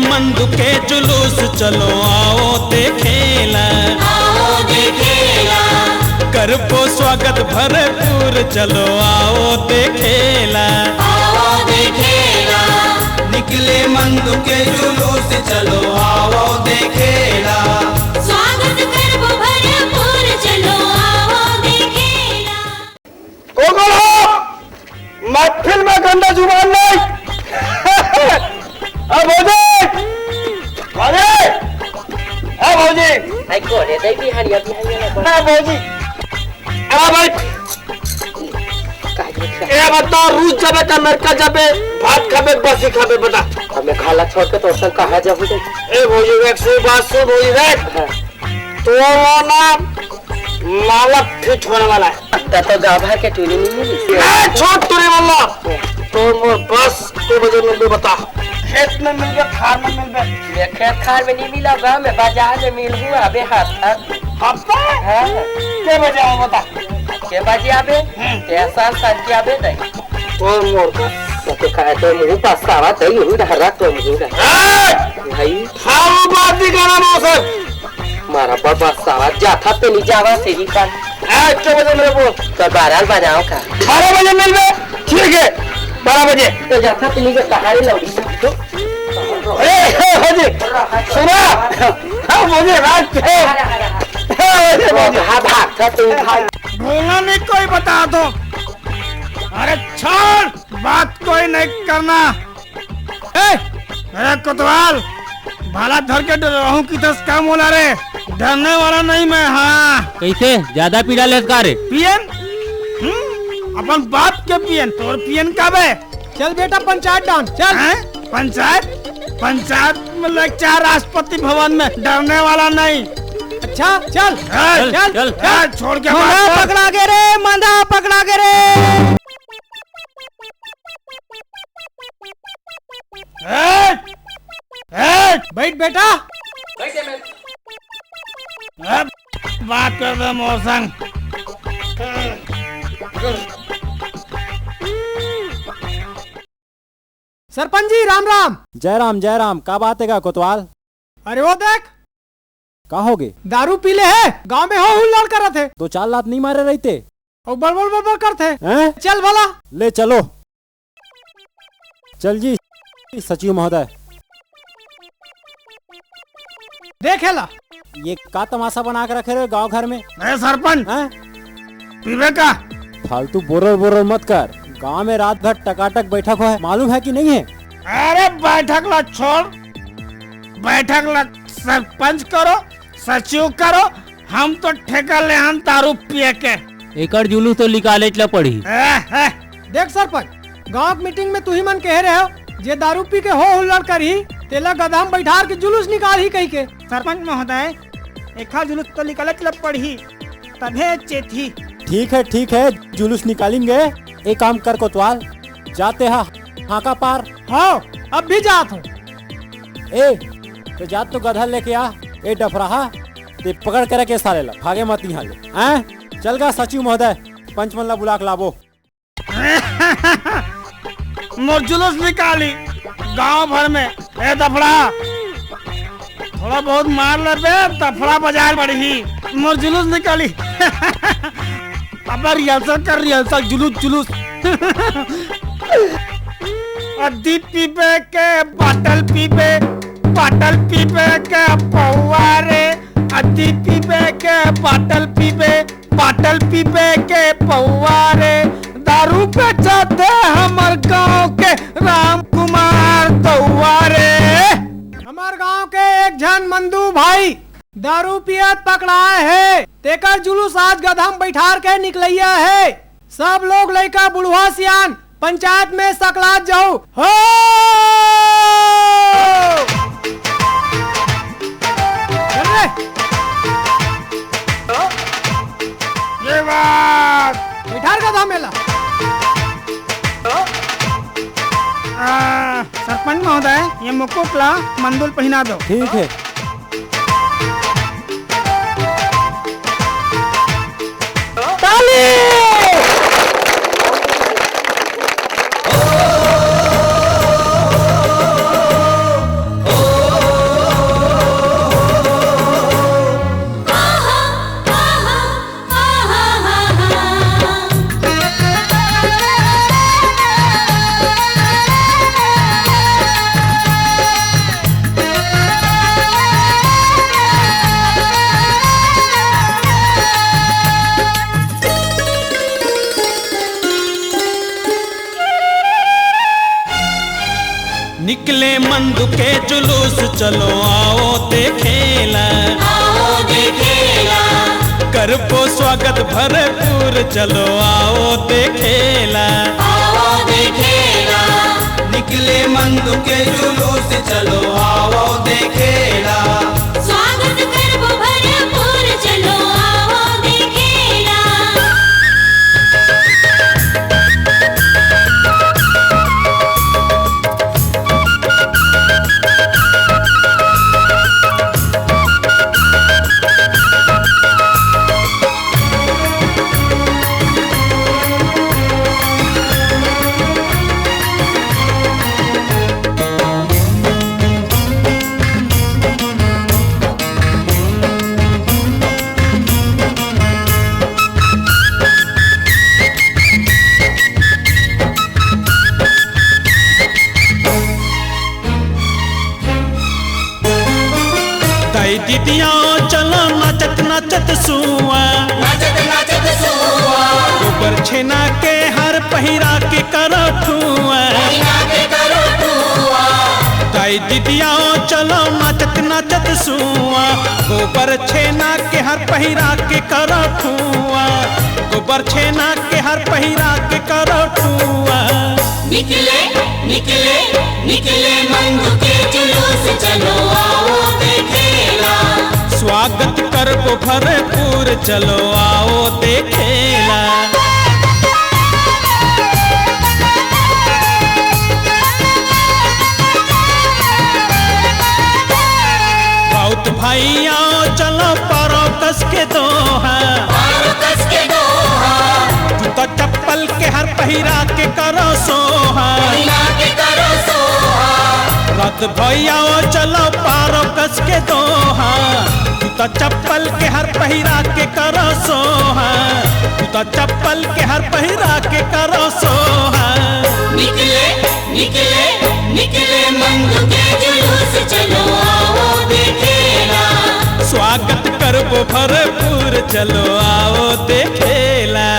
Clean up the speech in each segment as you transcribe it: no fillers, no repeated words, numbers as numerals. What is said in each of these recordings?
मंदु के जुलूस चलो आओ देखेला, आओ देखेला। करबो स्वागत भरपूर चलो आओ देखेला, आओ देखेला। निकले मंदु के जुलूस चलो आओ देखेला, स्वागत करबो भरपूर चलो आओ देखेला। महफिल में गंदा जुबान नहीं। अब भौजी आई कोने दे बिहारिया ना ना भौजी भाई ए बता रूस जाबे का अमेरिका जाबे भात खाबे बसी खाबे बता हमें खाला छोड़ के तो सब कहा जाबू दे ए भौजी एक से बात सुन भौजी देख तो ना मालक फिट होने वाला है तो गाभा के टूली नहीं मिली छोड़ तूने वाला तो मोर बस को बजे मिल बता खेत में मिल गया खार में मिल गया ये खेत खार में नहीं मिला गांव में बाजार में मिल हुआ अबे हफ्ता हां के बजे आओ बता के बजे आबे ऐसा संख्या आबे नहीं तो मोर तो खाए तो मुंह पछतावा तो यही हरा तो मुंह भाई खाओ बात नहीं करना मौसम मारा बाबा सावा जाथा पे नहीं जावा से ही कर के बजे मेरे बोल तो 12 बनाओ का 12 बजे मिल गए ठीक है 12 बजे तो जाथा पे नहीं कहानी लौड़ी हाजी सुना हाँ मुझे रात है भाग था तू भाई बोलना नहीं कोई बता दो, अरे छोड़ बात कोई नहीं करना। ए कोतवाल भाला धर के डराऊं की दस काम बोला रे, डरने वाला नहीं मैं। हाँ कैसे ज्यादा पीड़ा लेता रे पियन अपन बाप के पियन तोर पियन कब है? चल बेटा पंचायत डाउन चल। पंचायत में लेक्चर राष्ट्रपति भवन में, डरने वाला नहीं। अच्छा चल चल चल, चल छोड़ के पकड़ा के रे मंदा पकड़ा के रे। बैठ बेटा अब बात कर दे मौसम। सरपंच जी राम राम। जय राम का बात है का कोतवाल? अरे वो देख का हो गए? दारू पीले है गांव में हो हुल्लड़ कर रहे थे, 2-4 लात नहीं मारे रहते और बड़बड़ करते हैं? चल भला ले चलो चल जी। सचिव महोदय देखेला ये का तमाशा बना के रखे रहे गांव घर में? सरपंच पीवे का फालतू बोरर मत कर। गांव में रात भर टकाटक बैठक हो है, मालूम है कि नहीं है? अरे बैठक ला छोड़, बैठक ला सरपंच करो सचिव करो, हम तो ठेका ले हम दारू पिए के। एकड़ जुलूस तो निकाले चला पड़ी। देख सरपंच गांव की मीटिंग में तू ही मन कह रहे हो जे दारू पी के हो हुल्लड़ कर ही तेला गधाम बैठार के जुलूस निकाल ही कही के। सरपंच महोदय एक जुलूस तो निकाले चला पड़ी तभे चेती। ठीक है जुलूस निकालेंगे। एक काम कर कोतवाल जाते हाका पार। हाँ अब भी जात हूँ। ए तो जात तो गधा लेके आ। ए डफराहा ते पकड़ कर के सारे ला भागे मत यहाँ ले। हैं चल गा सचिव महोदय पंचमल्ला बुला के लाबो। मोर जुलूस निकाली गांव भर में। ए दफड़ा थोड़ा बहुत मार ले बे, दफड़ा बाजार बढ़ी मोर जुलूस निकाली। अब रिहर्सल जुलूस अद्दी पीपे के बाटल पीपे के पौवा रे, अद्दी पीपे के बाटल पीपे के पौवा रे, दारू बेचते हमर गांव के राम कुमार तौवा रे। हमार गांव के एक जन मंदू भाई दारू पियत पकड़ा है, तेकर जुलूस आज गधाम बैठार के निकलैया है। सब लोग लड़का बुढ़वा सियान पंचायत में सकलात जाओ हो। ये बात बैठार गधाम मेला। सरपंच महोदय ये मुकुट ला मंदुल पहना दो। ठीक है निकले मंदू के जुलूस चलो आओ देखेला आओ देखेला करबो स्वागत भरपूर चलो आओ देखेला आओ देखेला निकले मंदू के जुलूस चलो आओ देखेला स्वागत करबो भरपूर चलो आओ देखेला ताई दीदिया चलो नाचत नाचत सुआ नाचत नाचत सुआ ऊपर छेना के हर पहिरा के करो ठुआ बिना के करो टुआ ताई दीदिया चलो नाचत नाचत सुआ गोबर छेना के हर पहिरा के करो ठुआ गोबर छेना के हर पहिरा के करो ठुआ निकले निकले निकले मंदू के जुलूस चलो आओ देखेला स्वागत करबो भरपूर चलो आओ देखेला बहुत भाई आओ चलो पारो कस के दोहा पारो कस के दोहा जूता चप्पल के हर पहिरा के करो सोहा बिना के करो सोहा रात भैया चलो पारो कस के दोहा जूता चप्पल के हर पहिरा के करो सोहा जूता चप्पल के हर पहिरा के करो सोहा निकले निकले निकले मंदू के जुलूस चलो आओ देखेला स्वागत करबो भरपूर चलो आओ देखेला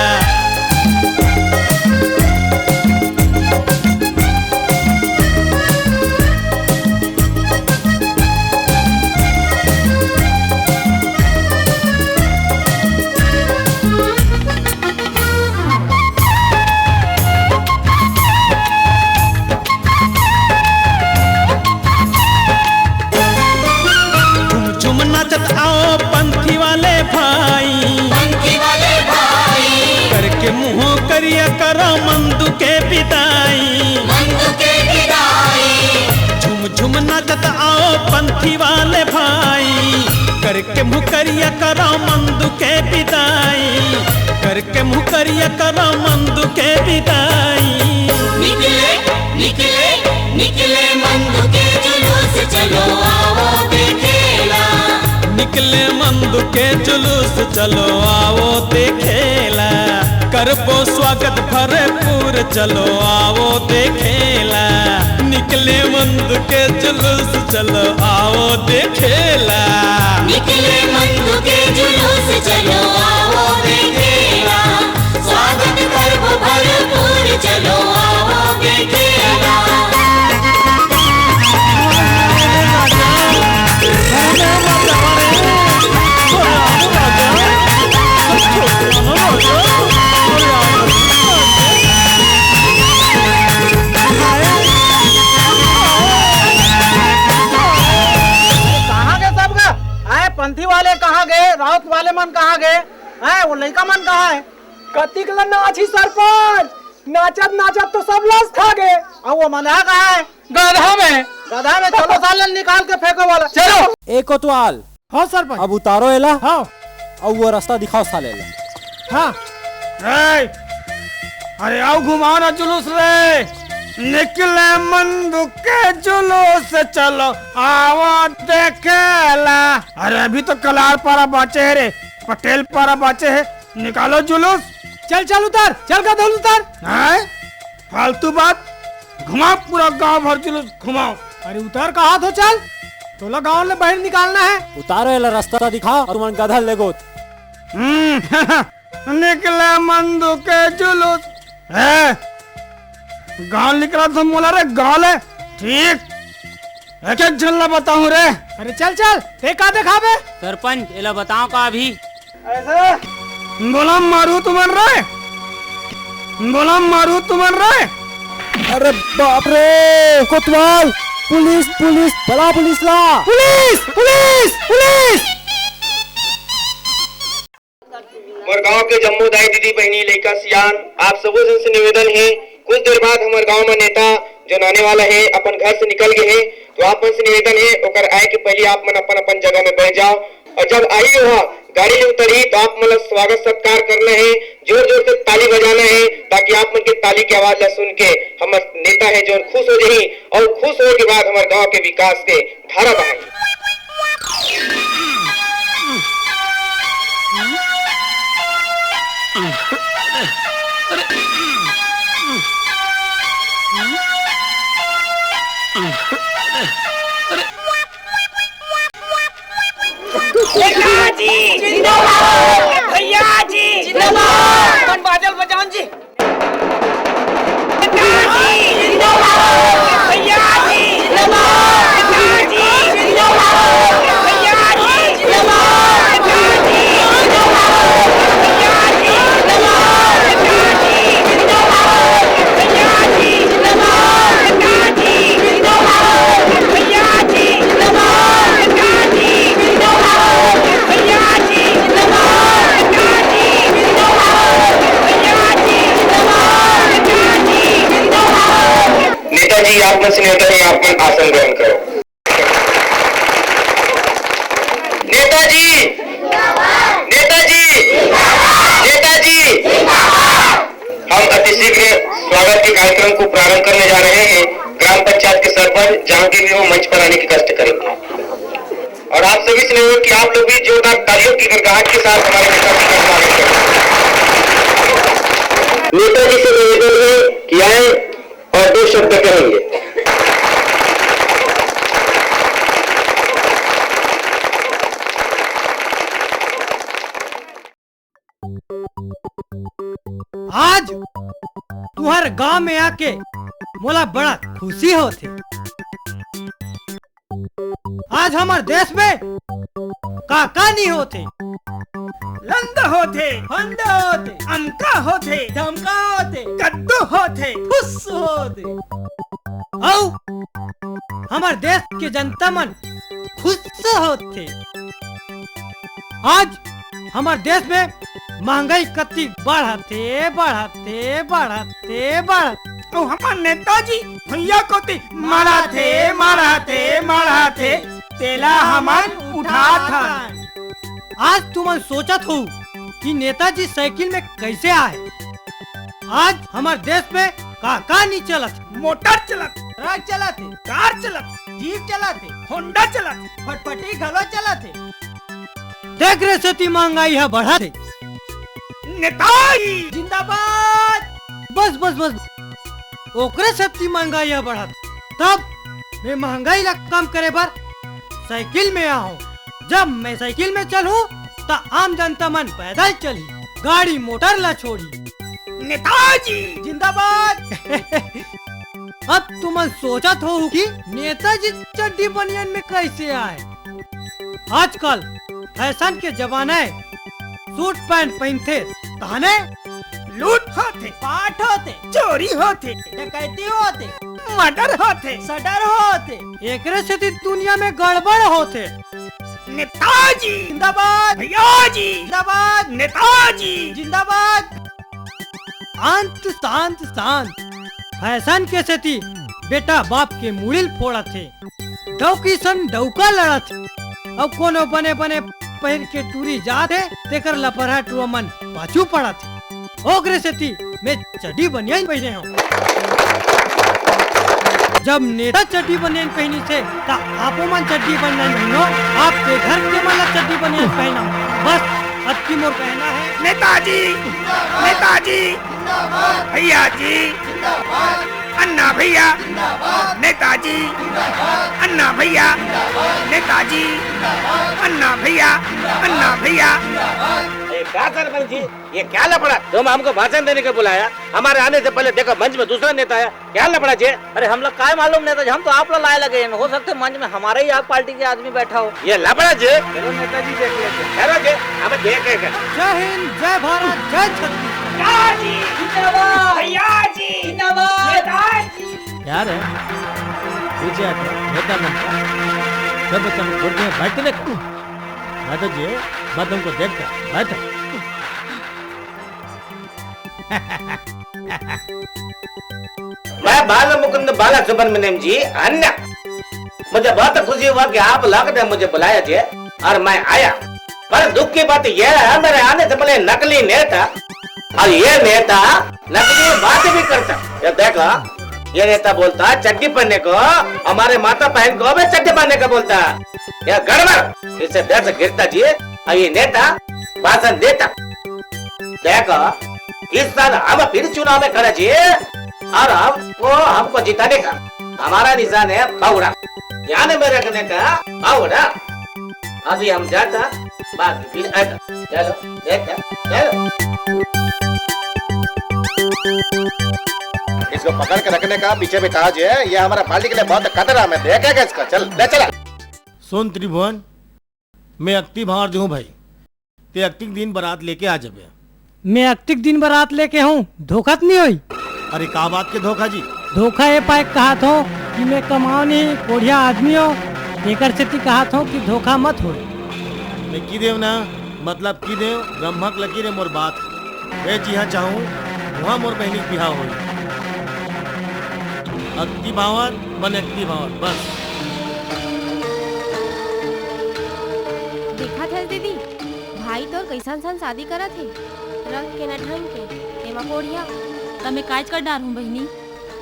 झुम नाचत आओ पंथी वाले भाई पंथी वाले भाई करके मुंह करिया करो मंदू के विदाई मंदू के विदाई झुम झुम नाचत आओ पंथी वाले भाई करके मुंह करिया करो मंदू के विदाई करके मुंह करिया करो मंदू के विदाई निकले निकले निकले मंदू के जुलूस चलो आओ देखेला निकले मंदू के जुलूस चलो आओ देखेला करबो स्वागत भरपूर चलो आओ देखेला निकले मंदू के जुलूस चलो आओ देखेला निकले मंदू के जुलूस चलो आओ देखेला स्वागत करबो भरपूर चलो आओ देखेला कहाँ गए सब गए? आए पंथी वाले कहाँ गए? राउत वाले मन कहाँ गए? आए वो लड़का मन कहाँ है? कतिक ला नाची सरपंच नाचत नाचत तो सब लस खा गए। और वो मना कहाँ है? गधा में गधा में चलो साले निकाल के फेंको वाला। चलो एको तो आल हाँ सरपंच अब उतारो एला हाँ और वो रास्ता दिखाओ साले ला हाँ रे, अरे आओ घुमाओ ना जुलूस रे। निकले मंदू के जुलूस चलो आओ देखेला। अरे अभी तो कलार पारा बाचे है रे, पटेल पारा बाचे है, निकालो जुलूस। चल चल उतर चल गधा उतर। हैं? फालतू बात, घुमाओ पूरा गांव भर जुलूस घुमाओ। अरे उतर कहा तो चल तोला गाँव में बाहर निकालना है। उतारो एला रास्ता दिखाओ और मन गधा ले गोत। निकले मंदू के जुलूस है, गांव निकला तो मोला रे गाँव ले ठीक। क्या झल्ला बताऊं रे? अरे चल चल देखा देखा बे। सरपंच एला बताओ का अभी ऐसे बोला मारू तुमन रे, बोला मारू तुमन रे। अरे बाप रे कोतवाल, पुलिस पुलिस, बड़ा पुलिस ला, पुलिस पुलिस पुलिस। हमारे गांव के जम्मू दाई दीदी बहनी लड़का सियान आप सबों जन से निवेदन है, कुछ देर बाद हमारे गांव में नेता जो आने वाला है अपन घर से निकल गए हैं, तो आप मन से निवेदन है ओकर आए के पहले आप मन अपन अपन जगह में बैठ जाओ और जब आई हो गाड़ी में उतरी तो आप मतलब स्वागत सत्कार करना है, जोर जोर से ताली बजाना है ताकि आप मन के ताली की आवाज ला सुन के हमारे नेता है जो खुश हो जाए और खुश होने के बाद हमारे गाँव के विकास के धारा बहाए। जी जिंदाबाद, भैया जी जिंदाबाद, कौन बादल बजान जी जिंदाबाद, भैया जी जिंदाबाद, भैया जी जिंदाबाद, नेताजी आप में से नेता है, आप में आसन ग्रहण करो। नेताजी नेताजी नेताजी हम अति शीघ्र स्वागत के कार्यक्रम को प्रारंभ करने जा रहे हैं। ग्राम पंचायत के सरपंच जहाँ के भी वो मंच पर आने की कष्ट करेंगे और आप सभी से निवेदन कि आप लोग भी जोरदार तालियों की गड़गड़ाहट के साथ हमारे नेताजी का स्वागत करें। नेताजी से निवेदन है कि आए और 2 शब्द कहेंगे। आज तुम्हारे गांव में आके मोला बड़ा खुशी होती। आज हमारे देश में काका नहीं होते, लंदा होते, फंदा होते, अमका होते, धमका होते, कद्दू होते, फुस होते। आओ हमारे देश के जनता मन खुश होते। आज हमारे देश में महंगाई कति बढ़ते बढ़ते बढ़ते बढ़ तो हमारे नेताजी भैया को माराते तेला हमन उठा था। आज तुम सोचत हो कि नेताजी साइकिल में कैसे आए। आज हमारे देश में का नहीं चलत, मोटर चलत, ट्रक चलाते, कार चलत, जीप चलाते, होंडा चलत, फटफटी घलो चलाते। देख रहे सती महंगाई है बढ़ा थे। नेताजी जिंदाबाद। बस बस बस ओकरे सती महंगाई है बढ़ा, तब मैं महंगाई ला कम करे बर साइकिल में आऊं। जब मैं साइकिल में चलूं तो आम जनता मन पैदल चली, गाड़ी मोटर ला छोड़ी। नेताजी जिंदाबाद। अब तुम सोचत हो कि नेताजी चड्डी बनियान में कैसे आए। आजकल फैशन के जमाना है, सूट पैंट पहनते ताने लूट होते, पाठ होते, चोरी होते, डकैती होते, मर्डर होते, सडर होते। एकरे से दुनिया में गड़बड़ होते। नेताजी जिंदाबाद, भैया जी जिंदाबाद, नेताजी जिंदाबाद। शांत शांत शांत फैशन के सेती बेटा बाप के मुड़िल फोड़ा थे, डौकी सन डौका लड़ा थे। अब कोनो बने बने पहन के टूरी जाते तेकर लपरहा टुआ मन पाछू पड़ा थे। ओकरे सेती मैं चड्डी बनियान पहने हूँ। जब नेता चड्डी बनियान पहनी थे तो आपो मन चड्डी बनियान पहनो, आपके घर के मन चड्डी बनियान पहना। बस अब की मोर कहना है नेताजी नेताजी भैया जी अन्ना भैया नेताजी अन्ना भैया नेताजी अन्ना भैया क्या सरपंच जी, ये क्या लफड़ा? तुम हमको भाषण देने के बुलाया, हमारे आने से पहले देखो मंच में दूसरा नेता आया, क्या लफड़ा जी? अरे हम लोग काय मालूम नेता जी, हम तो आप लोग लाए लगे हैं। हो सकते मंच में हमारे ही आप पार्टी के आदमी बैठा हो। ये लफड़ा जी? चलो नेताजी देख लेते। चलो जी, हमें देखेगा। जय हिंद, जय भारत, जय छत्तीसगढ़। भैया जी जिंदाबाद। यार है पीछे आते नेता बनता सब बच्चा छोड़ के बैठते देखो माता जी मैं तुमको देखता बैठो मैं बाल मुकुंद बाला सुब्रमण्यम जी अन्य, मुझे बहुत खुशी हुआ कि आप लोग ने मुझे बुलाया जी और मैं आया। पर दुख की बात यह है मेरे आने से पहले नकली नेता, और ये नेता नकली बात भी करता। ये देखो, ये नेता बोलता चड्डी पहनने को, हमारे माता बहन को भी चड्डी पहनने को बोलता। यह गड़बड़, इससे देश गिरता जी। और ये नेता भाषण देता। देखो इस साल हम फिर चुनाव में खड़े जी, और हमको जिताने का हमारा निशान है फावड़ा, ध्यान में रखने का फावड़ा। अभी हम जाता, बाकी फिर आएगा। चलो देखते, चलो इसको पकड़ के रखने का पीछे भी ताज है, ये हमारा पार्टी के लिए बहुत खतरा में देखेगा इसका। चल ले चला। सुन त्रिभुवन, मैं अक्ति भावर दूं भाई, ते अक्तिक दिन बारात लेके आ जाबे। मैं अक्तिक दिन बारात लेके हूँ, धोखा तो नहीं हुई? अरे का बात के धोखा जी? धोखा ये पाए कहा था कि मैं कमाओ नहीं, कोढ़िया आदमी हो, एकर से कहा था कि धोखा मत हो। मैं की देव ना, मतलब की देव ब्रह्मक लकी रे मोर बात। मैं जिहाँ चाहूँ वहाँ मोर बहनी बिहाव हो। अक्ति भावर बन अक्ति भावर बस। देखा था दीदी, भाई तो कैसन सन शादी करा थे, रंग के न ढंग के, एमा कोढ़िया। तब मैं काज कर डारूं बहनी,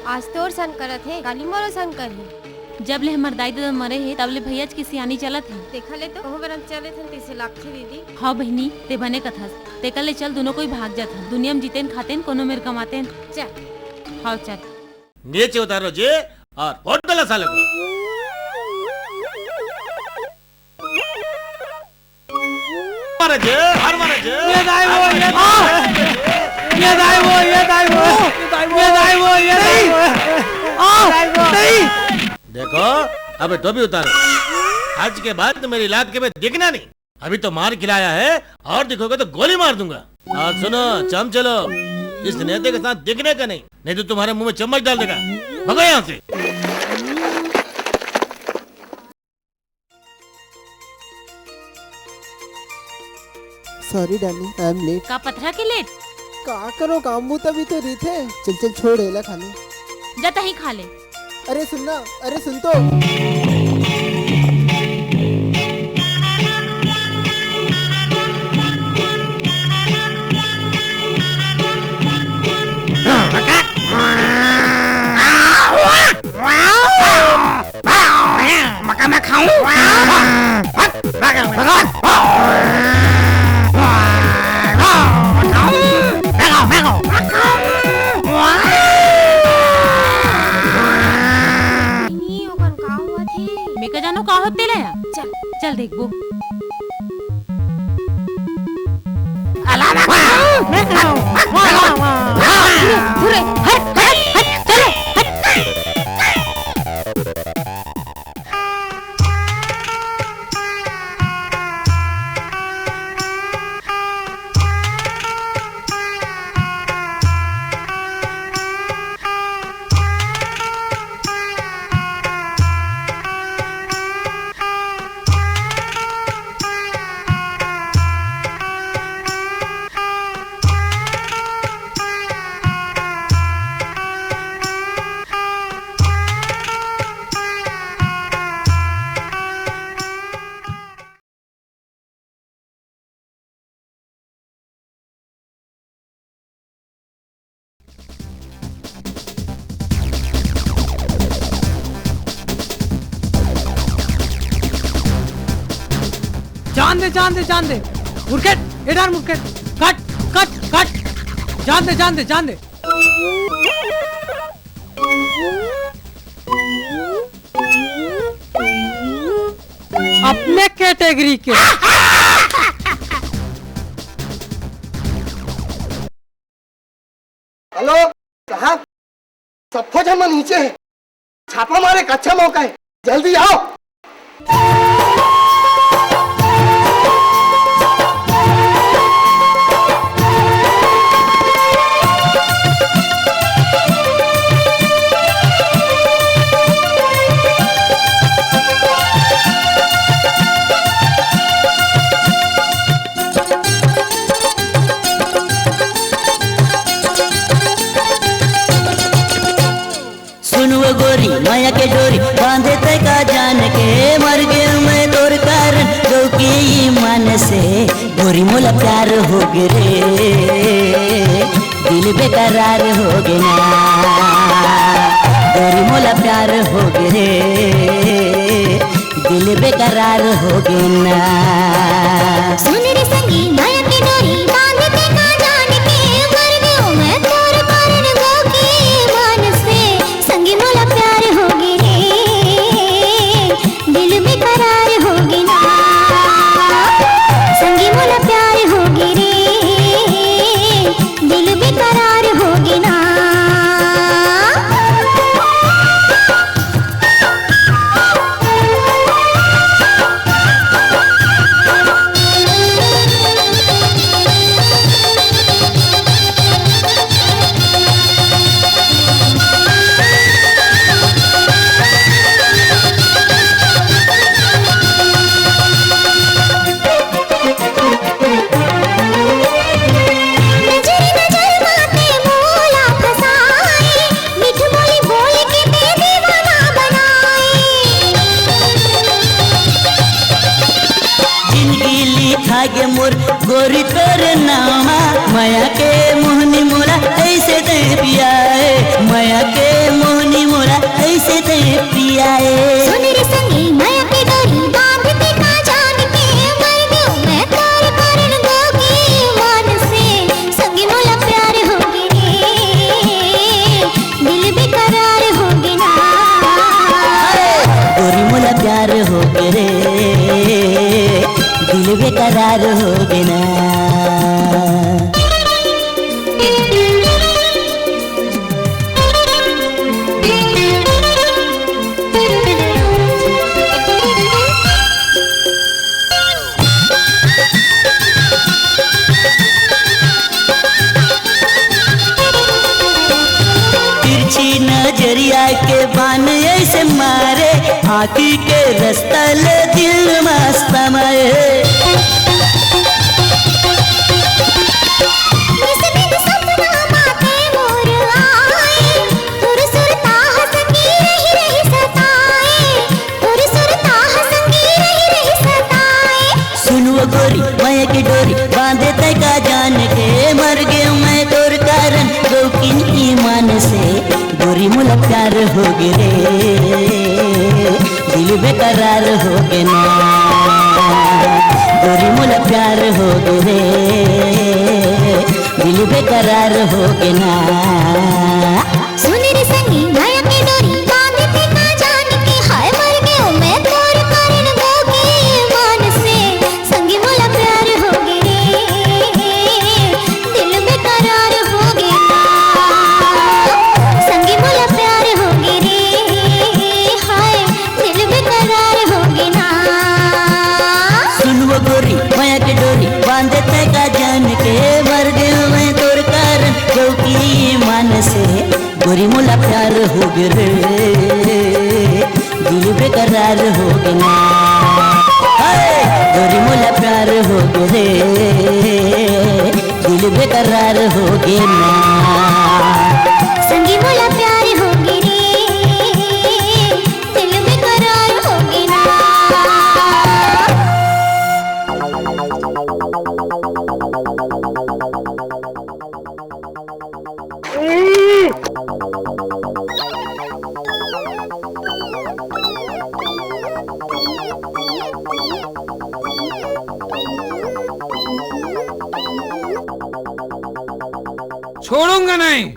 आज तो और सन करत है, गाली मोरो सन कर ही। जब ले हमर दाई दादा मरे है तब ले भैया की सियानी चलत है। देखा ले तो कहूँ बरन चले थे तीसे लाख थी दीदी। हाँ बहनी, ते बने कथस, ते कल ले चल दोनों कोई भाग जात हन, दुनिया में जीतेन खातेन कोनो मेर कमातेन। चल हाँ चल। नीचे उतारो जी और वोट दला साले को। मारे जे, हर मारे जे। ये दाई वो, ये दाई वो, ये दाई वो, ये दाई वो, ये दाई वो। नहीं। देखो अब तो भी उतारो। आज के बाद तो मेरे इलाके में दिखना नहीं। अभी तो मार खिलाया है और दिखोगे तो गोली मार दूंगा। और सुनो चम चलो, इस नेता के साथ दिखने का नहीं तो तुम्हारे मुंह में चम्मच डाल देगा। भगो यहाँ से। Sorry darling, I am late. का पथरा के लेट? का करो काम वो तभी तो रही थे। चल चल छोड़ एला खाने। जाता ही खा ले। अरे सुनना, अरे सुन तो। मका मैं खाऊं? जानो का होते ले चल चल देखबो। मैं खाऊं। जान दे मुर्केट इधर मुर्केट कट कट कट जान दे अपने कैटेगरी के हेलो साहब, सब फौज हम नीचे है, छापा मारे का अच्छा मौका है, जल्दी आओ। गोरी माया के डोरी बांधे ते का जान के मर गए मैं तोर कारण गौ के ईमान से गोरी मोला प्यार हो गे रे दिल बेकरार हो गे ना गोरी मोला प्यार हो गे रे दिल बेकरार हो गे ना सुन रे संगी माया के डोरी बांधे ते का जान के मर गयो मैं तोर कारण गौ के ईमान से संगी मोला प्यार होगे रे दिल में करार होगे ना संगी मोला प्यार होगे रे दिल में करार होगे ना गे मोर गोरी तोर नामा माया के मोहनी मोरा ऐसे दे पियाए माया के मोहनी मोरा ऐसे दे पियाए सुन रे संगी माया के डोरी बांधते का जान के मर गयो मैं तोर कारण गो के ईमान से संगी मोला प्यार होगे रे दिल बेकरार होगे ना गोरी मोला प्यार होगे रे दिल बेकरार हो गए ना तिरछी नजरिया के बान ऐसे मारे आँखी के रास्ता ले दिल मस्त मारे गोरी माया की डोरी बांधे तय का जान के मर गए मैं तोर कारण गौ की ईमान से गोरी मोला प्यार हो गे रे दिल बेकरार हो गे ना गोरी मोला प्यार हो गे रे दिल बेकरार हो गे ना सुन रे संगी माया के डोरी बांधते का जान के हाय मर गयो मैं तोर कारण गो के ईमान से संगी मोला प्यार होगे रे दिल बेकरार होगे ना संगी मोला प्यार होगे रे हाय दिल बेकरार होगे ना सुनवो गोरी माया के डोरी बांधे तय का जान के मर गयो मैं तोर कारण गौ की ईमान से गोरी मोला प्यार हो गे रे दिल बेकरार हो गे ना गोरी मोला प्यार हो गे रे दिल बेकरार हो गे ना संगी मोला प्यार होगे रे दिल बेकरार होगे ना छोड़ूंगा नहीं।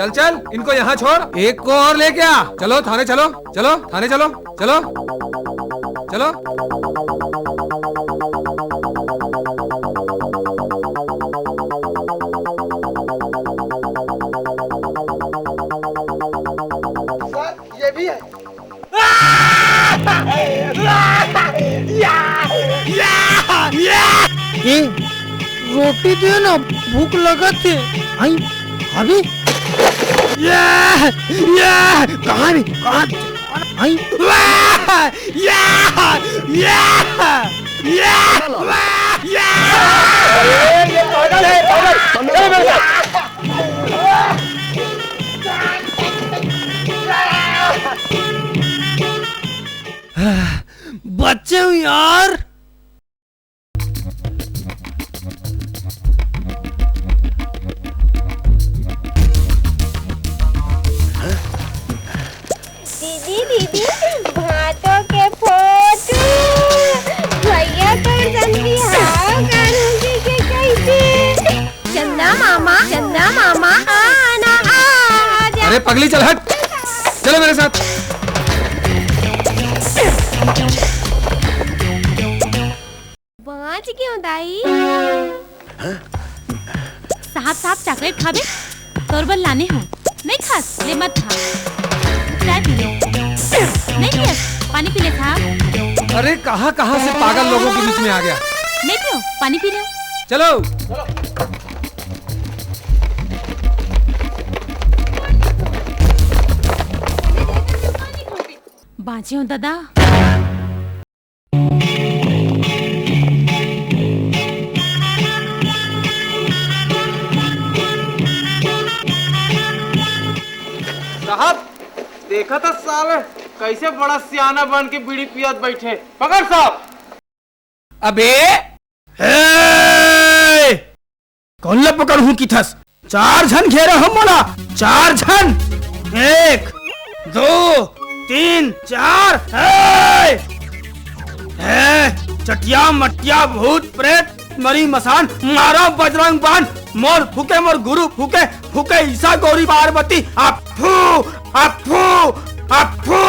चल चल, इनको यहाँ छोड़, एक को और लेके आ। चलो थाने चलो, चलो थाने चलो, चलो चलो। ये भी है। ए, रोटी दे ना, भूख लगा थे। आई अभी कहाँ भी आई बच्चे हूँ यार। दीदी दीदी भातों के फोटो भैया तो जल्दी हाँ करूँगी कि कैसे। चंदा मामा आना आ। अरे पगली चल हट, चलो मेरे साथ। बाँच क्यों दाई? साहब चॉकलेट खाबे? तोरबल लाने हो, नहीं खास ले मत खा। चाय पी लो, नहीं पिया पानी पी ले साहब। अरे कहाँ से पागल लोगों के बीच में आ गया। नहीं पियो, पानी पी लो। चलो बाँचे हो दादा। साहब देखा था साले कैसे बड़ा सियाना बन के बीड़ी पियत बैठे। पकड़ साहब। अबे कौन ला पकड़ हूँ की थस? 4 जन घेरे हम मोला, 4 जन, 1 2 3 4। चटिया मटिया भूत प्रेत मरी मसान मारो बजरंग बान, मोर फूके मोर गुरु फूके फूके ईसा गौरी पार्वती। अफू अफू अफू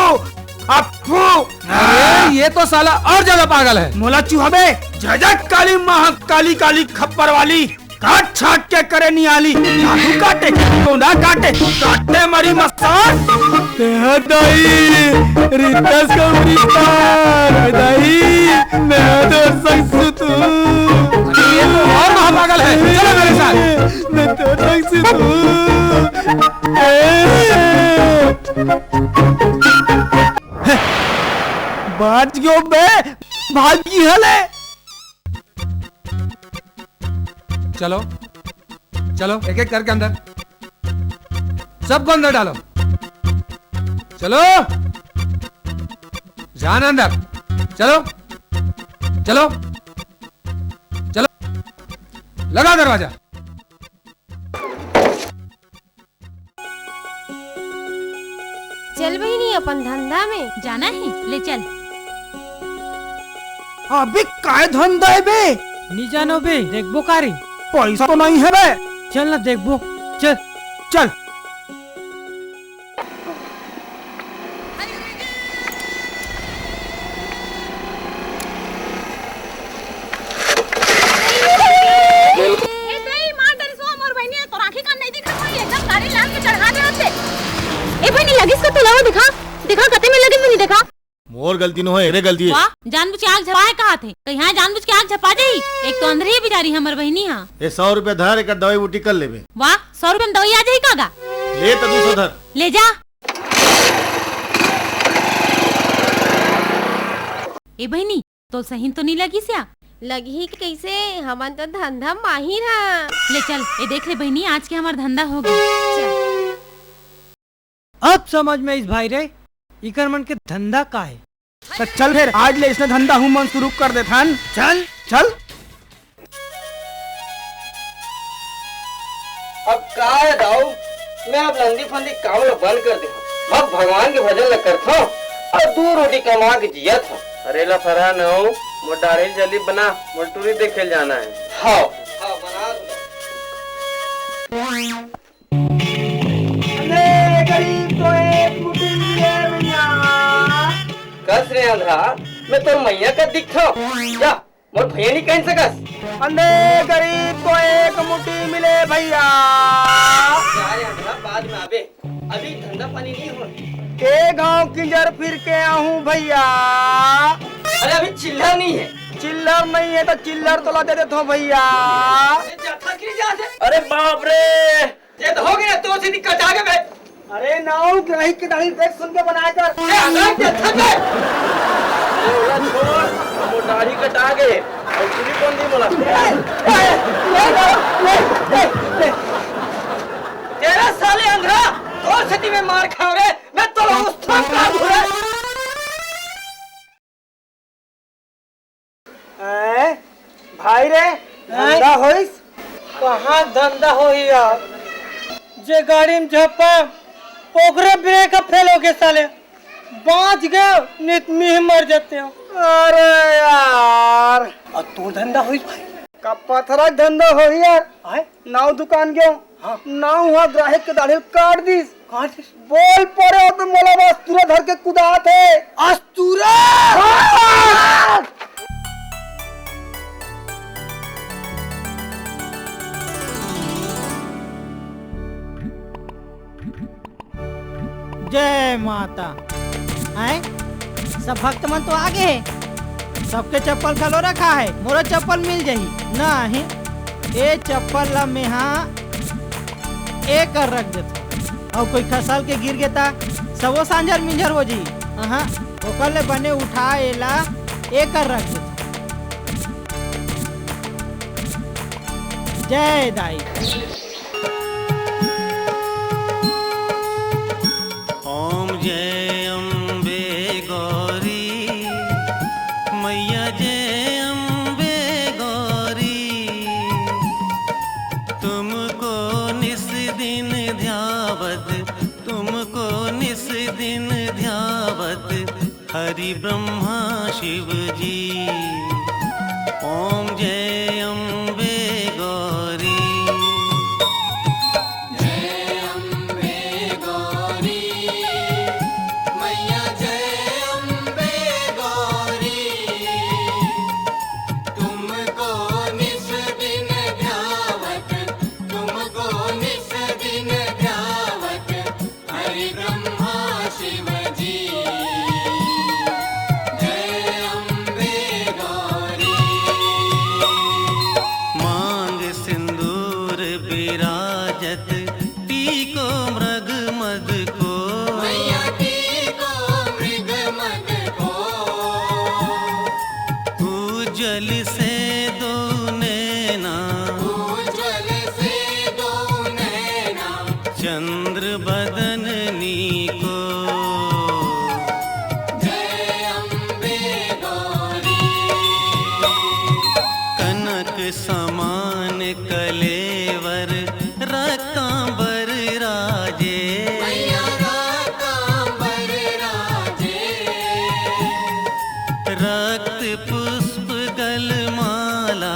अफू। अरे ये तो साला और ज्यादा पागल है। मोला चूहबे झझक काली महाकाली काली खप्पर वाली, काट छाट के करे नियाली, जादू काटे कोना काटे काटे मरी मसान। दाई रितस का रिश्ता दाई मैं तो संग तू। ये तो और महापागल है, चलो मेरे साथ। मैं तो संग तू। बाज गयो बे, भागी हले। चलो चलो एक एक करके अंदर, सबको अंदर डालो। चलो जान अंदर, चलो चलो चलो, लगा दरवाजा। चल बहिनी अपन धंधा में जाना है, ले चल। अबे काय धंधा है बे? नहीं जानो बे, देखबो कारी। पैसा तो नहीं है बे। चल ना देखबो, चल चल। मोर गलती न हो, एरे गलती है। वाह, जानबूझ के आग झपाए कहा थे, कहीं यहाँ जानबूझ के आग झपा दे। एक तो अंदर ही बिचारी हमर बहनी है। ये 100 रुपया धर, एक दवाई बूटी कर लेबे। वाह, 100 रुपया में दवाई आ जाए कागा? ले तो 200 धर। ले जा। ए बहनी तो सही तो नहीं लगी सिया? लगी कैसे, हमन तो धंधा माहिर है। ले चल, ए देख ले बहनी, आज के हमार धंधा हो गया। अब समझ में इस भाई रे इकर मन के धंधा का है। तो चल फिर आज ले इसने धंधा हूँ मन शुरू कर दे थान। चल चल। अब का है दाऊ, मैं अब नंदी फंदी काम ला बंद कर दे, अब भगवान के भजन ला करथो और 2 रोटी कमा के जिया था। अरे ला फरा न हो, मोर दाढ़ी जल्दी बना, मोर टूरी देखे जाना है। हाँ हाँ बना दो। अंधरा मैं तो मैया का दिखता जा मोर भैया नहीं कह सकस अंधे गरीब को एक मुट्ठी मिले भैया। अरे अंधरा बाद में आवे अभी धंधा पानी नहीं हो। के गांव किंजर फिर के आऊं भैया। अरे अभी चिल्लर नहीं है। चिल्लर नहीं है तो चिल्लर तो ला दे देता हूँ भैया। अरे बाप रे ये तो हो गया तो सीधी कटा के बैठ। अरे नाउ ग्राही की दाढ़ी देख सुन के बनाया कर। वो दाढ़ी कटा गए और चुरी कौन दी बोला तेरा साले अंधरा और सती में मार खाओ रे मैं तो उस भाई रे धंधा होइस कहाँ धंधा हो यार जे गाड़ी में झप्पा ओकरे ब्रेक फेल हो गए साले बाँच गए नित में मर जाते हो। अरे यार और तू धंधा हुई भाई का पथरा धंधा हो यार। नाव दुकान गयो नाव हुआ ग्राहक के दाढ़ी काट दीस बोल पड़े हो तो मोला अस्तूरा धर के कुदा थे। अस्तूरा जय माता। आए सब भक्त मन तो आगे है सबके चप्पल खलो रखा है मोरा चप्पल मिल जाही नहीं ये चप्पल ला में हाँ एक कर रख देता और कोई खसल के गिर गया सबो सांझर मिंझर हो जी हाँ ओकर ले बने उठा एला एक कर रख देता। जय दाई। ओम जय अम्बे गौरी मैया जय अम्बे गौरी तुमको निस दिन ध्यावत तुमको निस दिन ध्यावत हरि ब्रह्मा शिव जी। ओम जय अम्बे गौरी चंद्र बदननी को जय अम्बे गौरी कनक समान कलेवर रक्तांबर राजे रक्त पुष्प गलमाला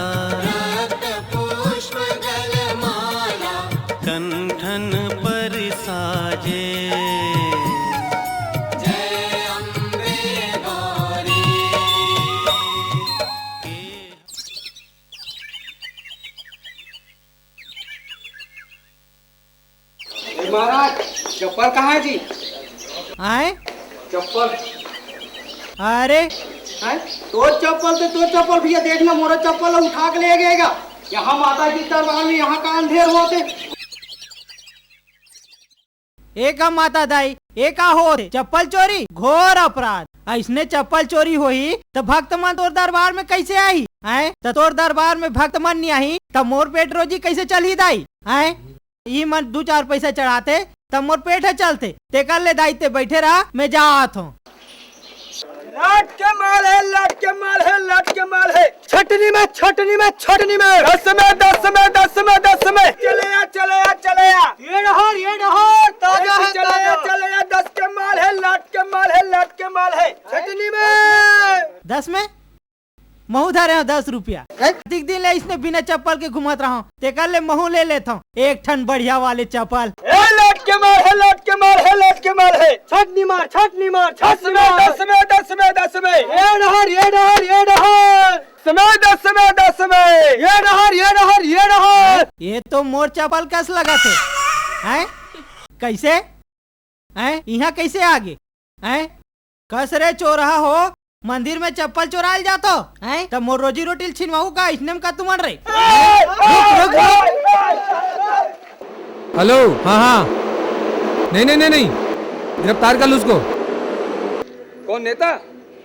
कंठन पर साजे जय अम्बे गौरी। महाराज चप्पल कहाँ है जी? आए चप्पल अरे तो चप्पल भैया देखना मोरा चप्पल उठा के ले गएगा यहाँ माता जी दरबार में यहाँ का अंधेर होते एका माता दाई एका हो चप्पल चोरी घोर अपराध। ऐसने चप्पल चोरी होई तो भक्त मन तोर दरबार में कैसे आई है तो तोर दरबार में भक्त मन नहीं आई तब मोर पेट रोजी कैसे चली दाई है ये मन 2-4 पैसे चढ़ाते तब मोर पेट है चलते ते कर ले दाई ते बैठे रहा मैं जात हूँ। लट के माल है लट के माल है लट के माल है छटनी में छटनी में छटनी में 10 में 10 में 10 में 10 में चले आ ये रहो ताजा है चले आ 10 के माल है लट के माल है लट के माल है छटनी में 10 में महू धरे हो 10 रुपया अधिक दिन ले इसने बिना चप्पल के घुमत रहा ते कर ले महू ले लेता हूँ एक ठन बढ़िया वाले चप्पल लट के मार है, लौट के मार है, लौट के मार है। छटनी मार, छटनी मार, 10 में 10 में 10 में 10 में। ये नहर, ये नहर, ये नहर। 10 में 10 में 10 में। ये नहर, ये नहर, ये नहर। ये तो मोर चपल कस लगा थे। हैं? कैसे? हैं? यहाँ कैसे आगे? हैं? कस रे चोरहा हो, मंदिर में चप्पल चोराल जातो हैं? तब मोर रोजी रोटी छिनवाऊ का इसने का तुम रे? हेलो, हाँ हाँ, नहीं नहीं नहीं नहीं, गिरफ्तार कर लो उसको। कौन नेता?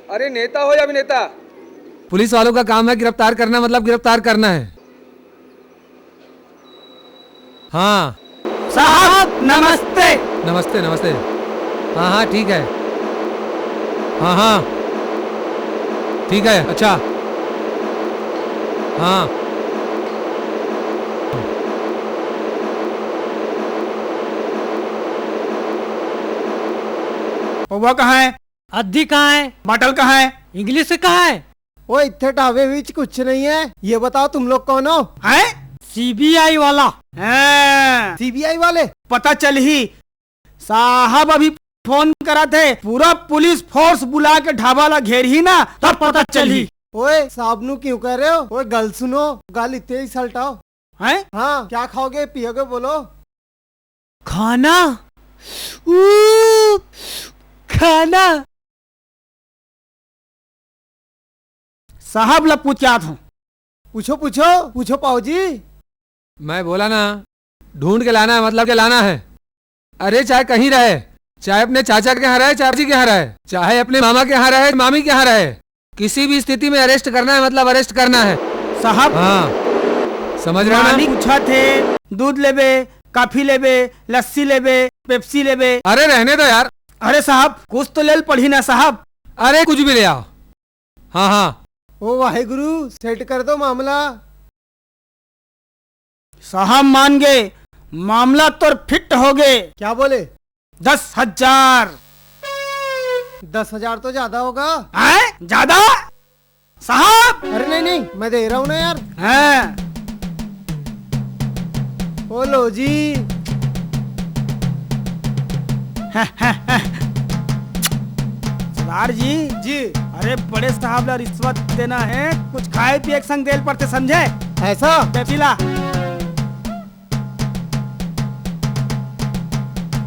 अरे नेता हो या अभिनेता? पुलिस वालों का काम है गिरफ्तार करना, मतलब गिरफ्तार करना है। हाँ साहब नमस्ते। नमस्ते नमस्ते। हाँ हाँ ठीक है, हाँ हाँ ठीक है, अच्छा हाँ। वो कहाँ है? अद्धी कहाँ है? बाटल कहाँ है? इंग्लिश कहाँ है? वो इतने ढाबे बीच कुछ नहीं है। ये बताओ तुम लोग कौन हो? हैं? सीबीआई वाला। सीबीआई वाले? पता चल ही साहब अभी फोन करा थे, पूरा पुलिस फोर्स बुला के ढाबा ला घेर ही ना, तब पता चल ही। ओए साबनु क्यों कह रहे हो? ओए गल सुनो, गाल इतने ही सलटाओ। हैं? हाँ, क्या खाओगे पियोगे बोलो? खाना? खाना? साहब ला पूछा था। पूछो पूछो पूछो पाओ जी। मैं बोला ना, ढूंढ के लाना है, मतलब के लाना है। अरे चाहे कहीं रहे, चाहे अपने चाचा के यहाँ रहे, चाची के यहाँ रहे, चाहे अपने मामा के यहाँ रहे, मामी के यहाँ रहे, किसी भी स्थिति में अरेस्ट करना है, मतलब अरेस्ट करना है साहब। हाँ समझ रहे हो? पूछा थे दूध लेबे, कॉफी लेबे, लस्सी लेबे, पेप्सी लेबे। अरे रहने दो यार। अरे साहब कुछ तो लेल पढ़ी ना साहब। अरे कुछ भी ले आओ। हाँ हाँ। ओ वाहेगुरु, सेट कर दो मामला। साहब मान गए, मामला तो फिट हो गए। क्या बोले? 10,000। 10,000 तो ज्यादा होगा। हैं? ज्यादा साहब? अरे नहीं नहीं, मैं दे रहा हूँ ना यार। हैं? ओ लो जी। सरदार जी जी। अरे बड़े साहब ला रिश्वत देना है, कुछ खाए पिए संग देल पड़ते, समझे? ऐसा? पेपीला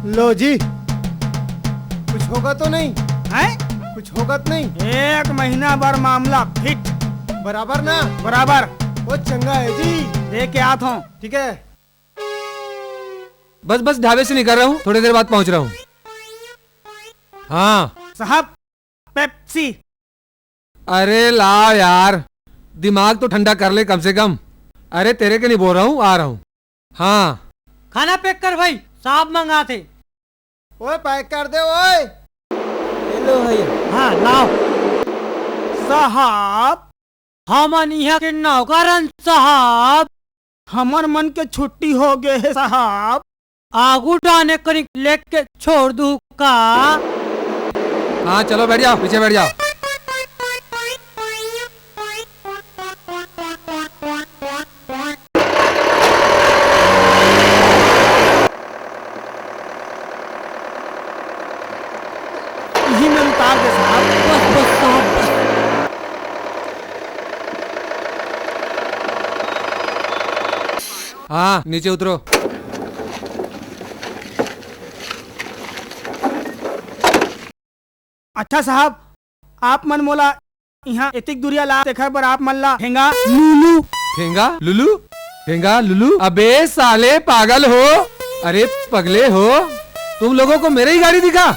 लो जी, कुछ होगा तो नहीं? हैं? कुछ होगा तो नहीं? 1 महीना भर मामला फिट। बराबर ना? बराबर। वो चंगा है जी। दे के आता हूँ। ठीक है। बस बस ढाबे से निकल रहा हूँ, थोड़ी देर बाद पहुँच रहा हूँ। हाँ साहब पेप्सी। अरे लाओ यार, दिमाग तो ठंडा कर ले कम से कम। अरे तेरे के नहीं बोल रहा हूँ, आ रहा हूँ। हाँ खाना पैक कर भाई, साहब मंगा थे। ओए पैक कर दे ओए। लो भैया। हाँ लाओ। साहब हमन यहाँ के नौकरन साहब, हमर मन के छुट्टी हो गए है साहब। आगू डाने करी लेके छोड़ दू का? हाँ चलो बैठ जाओ, पीछे बैठ जाओ। यही में उतार दे साहब। बस बस साहब। हाँ नीचे उतरो। अच्छा साहब, आप मन मोला यहाँ एतिक दूरिया ला देखा पर आप मन ला ठेंगा लुलू। ठेंगा लुलू? ठेंगा लुलू? अबे साले पागल हो? अरे पगले हो तुम लोगों को मेरी ही गाड़ी दिखा?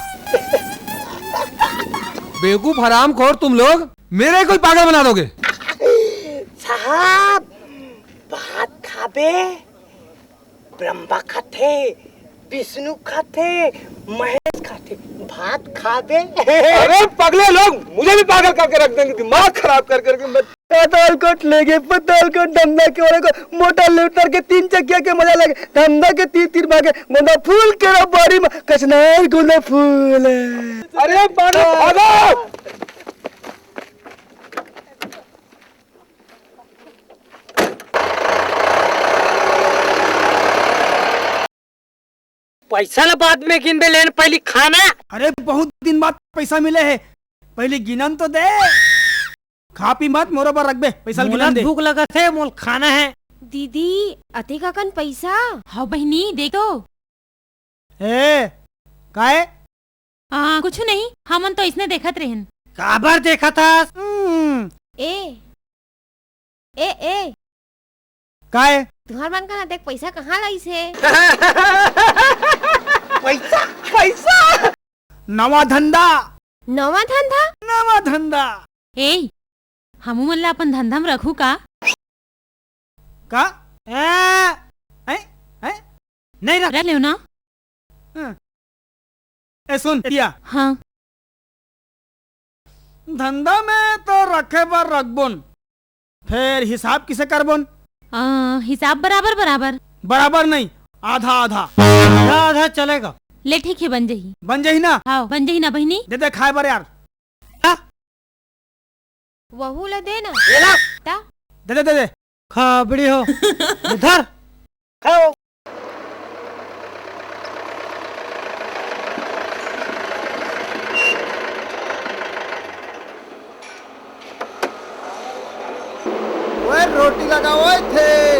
बेवकूफ हरामखोर तुम लोग, मेरे कोई पागल बना दोगे। साहब भात खाबे? ब्रह्मा खाते, विष्णु खाते, महेश खाते, भात खाबे? अरे पगले लोग मुझे भी पागल करके रख देंगे, दिमाग खराब कर करके। मैं पतालकोट ले गए, पतालकोट धंधा के वाले को मोटा ले उतर के 3 चक्किया के मजा लगे, धंधा के 3 भागे, गोंदा फूल के बाड़ी में कचनार गोंदा फूल। अरे भागो। पैसा ला बाद में गिन दे लेन पहले खाना। अरे बहुत दिन बाद पैसा मिले है, पहले गिनन तो दे। खा पी मत मोरो पर रख बे, पैसा गिनन दे। भूख लगा थे मोल खाना है। दीदी अति काकन पैसा। हाँ बहनी देख तो। ए काहे? कुछ नहीं, हमन तो इसने देखत रहन। काबर देखा था? ए ए ए काहे? तुम्हार मन का देख पैसा कहाँ लाई से? पैसा पैसा नवा धंधा। नवा धंधा? नवा धंधा। ए हमू मन ला अपन धंधा में रखू का? का? नहीं रख ले ना। ए सुन दिया। हाँ धंधा में तो रखे पर रखबोन, फिर हिसाब किसे करबोन? हिसाब बराबर बराबर। बराबर नहीं, आधा आधा। आधा आधा चलेगा। ले ठीक है, बन जाही। बन जाही ना? हाँ बन जाही ना बहनी। दे दे खाए बर यार। वहू ला दे ना। दे दे दे दे। खाबड़ी हो उधर खाओ। रोटी लगाओ थे।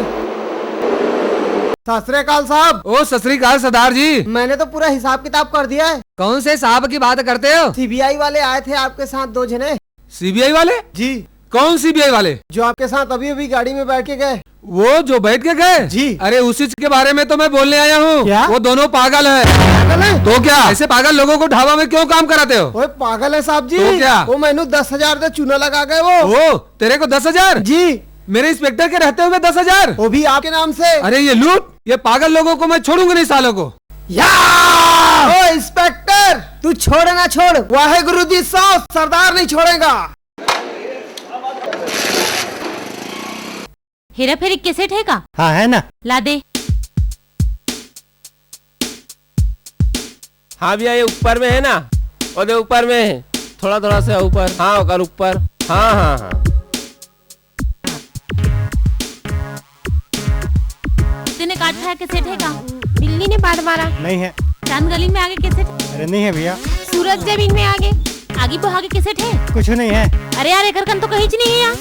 सत श्री अकाल साहब। ओ सत श्री अकाल सरदार जी। मैंने तो पूरा हिसाब किताब कर दिया है। कौन से साहब की बात करते हो? सीबीआई वाले आए थे आपके साथ 2 जने। सीबीआई वाले? जी। कौन सीबीआई वाले? जो आपके साथ अभी अभी गाड़ी में बैठ के गए। वो जो बैठ के गए? जी। अरे उसी के बारे में तो मैं बोलने आया हूँ। क्या? वो दोनों पागल है। पागल है? तो क्या ऐसे पागल लोगों को ढाबा में क्यों काम कराते हो? वो पागल है साहब जी। तो क्या? वो मैंने 10,000 दे चूना लगा गए वो। तेरे को 10,000? जी। मेरे इंस्पेक्टर के रहते हुए 10,000? वो भी आपके नाम से। अरे ये लूट, ये पागल लोगों को मैं छोड़ूंगा नहीं सालों को। ओ इंस्पेक्टर तू छोड़ ना छोड़, वाहेगुरु जी सौ सरदार नहीं छोड़ेगा। हेरा फेरी कैसेट है का? हाँ है ना। ला दे। हाँ भैया ये ऊपर में है ना, और ऊपर में है, थोड़ा थोड़ा सा ऊपर। हाँ ओकर ऊपर। हाँ हाँ हाँ। तूने काट खाया कैसेट है का? बिल्ली ने बाढ़ मारा। नहीं है। चांद गली में आगे कैसेट? अरे नहीं है भैया। सूरज जमीन में आगे। आगे वो आगे कैसेट है? कुछ नहीं है। अरे यार एक कन तो कहीं नहीं है यहाँ।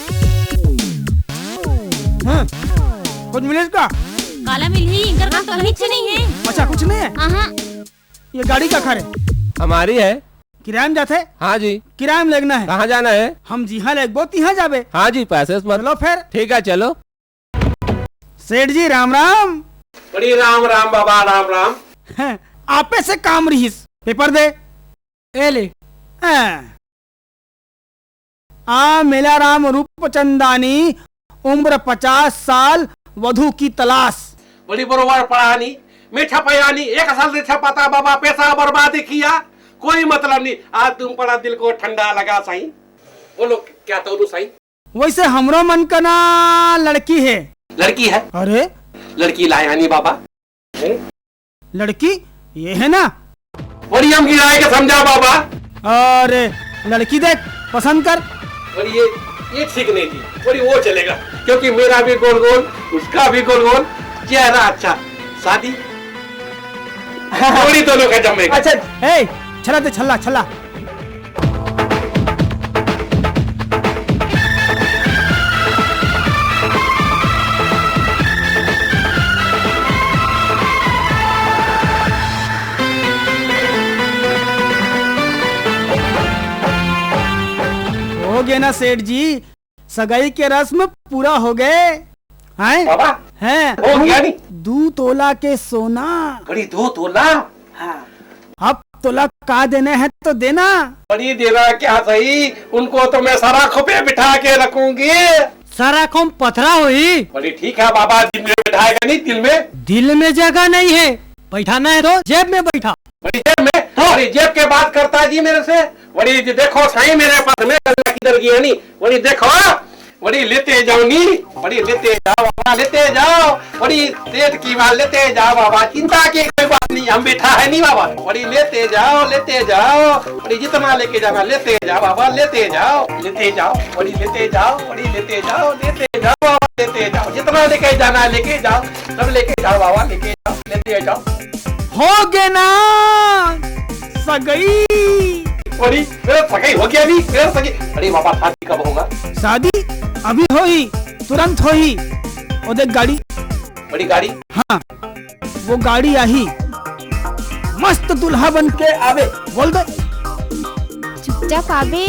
कुछ मिले इसका? काला मिल ही, इनकर कन तो कहीं नहीं है। अच्छा कुछ नहीं है। हाँ ये गाड़ी का खरे? हमारी है। किराए में जाते? हाँ जी। किराए में लगना है। कहाँ जाना है? हम जी हाँ लेगबो तिहाँ जाबे। हाँ जी पैसे चलो फिर। ठीक है चलो। सेठ जी राम राम। बड़ी राम राम बाबा राम राम। आपे से काम रहीस, पेपर दे। ए ले। मेला राम रूप चंदानी, उम्र 50 साल, वधु की तलाश। बड़ी बरोबर पढ़ानी, मीठा पयानी, 1 साल से छपाता बाबा, पैसा बर्बाद किया, कोई मतलब नहीं। आज तुम पढ़ा, दिल को ठंडा लगा साईं। बोलो क्या तो साईं? वैसे हमरो मन का ना लड़की है। लड़की है? अरे लड़की लाया नहीं बाबा। लड़की ये है ना? बड़ी हम गिराए के समझा बाबा। अरे लड़की देख पसंद कर। बड़ी ये ठीक नहीं थी, बड़ी वो चलेगा, क्योंकि मेरा भी गोल गोल, उसका भी गोल गोल, चेहरा अच्छा, शादी बड़ी दोनों का जमेगा। अच्छा छला दे, छला छला। हो गए ना सेठ जी, सगाई के रस्म पूरा हो गए हैं? बाबा हैं? हो गया नहीं? 2 तोला के सोना। बड़ी 2 तोला? हाँ। अब तोला का देने हैं तो देना। बड़ी देना क्या सही, उनको तो मैं सराखों पे बिठा के रखूंगी। सराखों पथरा हुई। बड़ी ठीक है बाबा, दिल में बिठाएगा नहीं, दिल में? दिल में जगह नहीं है, बैठाना है तो जेब में बैठा। बड़ी जेब में? बड़ी जेब के बात करता है जी मेरे से। बड़ी देखो सही मेरे पास में गल्ला किधर गई है नी, बड़ी देखो, बड़ी लेते जाओ नी, बड़ी लेते जाओ बाबा, लेते जाओ, बड़ी पेट की बात लेते जाओ बाबा, चिंता की कोई बात नहीं, हम बैठा है नहीं बाबा। बड़ी लेते जाओ, बड़ी जितना लेके जाना लेते जाओ बाबा, लेते जाओ, बड़ी लेते जाओ, बड़ी लेते जाओ, लेते जाओ बाबा, लेते जाओ, जितना लेके जाना लेके जाओ, सब लेके जाओ बाबा, लेके जाओ, लेते जाओ। हो गए ना सगई। अरे मेरा सगाई हो गया नहीं, मेरा सगाई। अरे बाबा शादी कब होगा? शादी अभी हो ही, तुरंत हो ही। और देख गाड़ी, बड़ी गाड़ी। हाँ वो गाड़ी आई, मस्त दुल्हा बन के आवे। बोल दे चुपचाप आवे।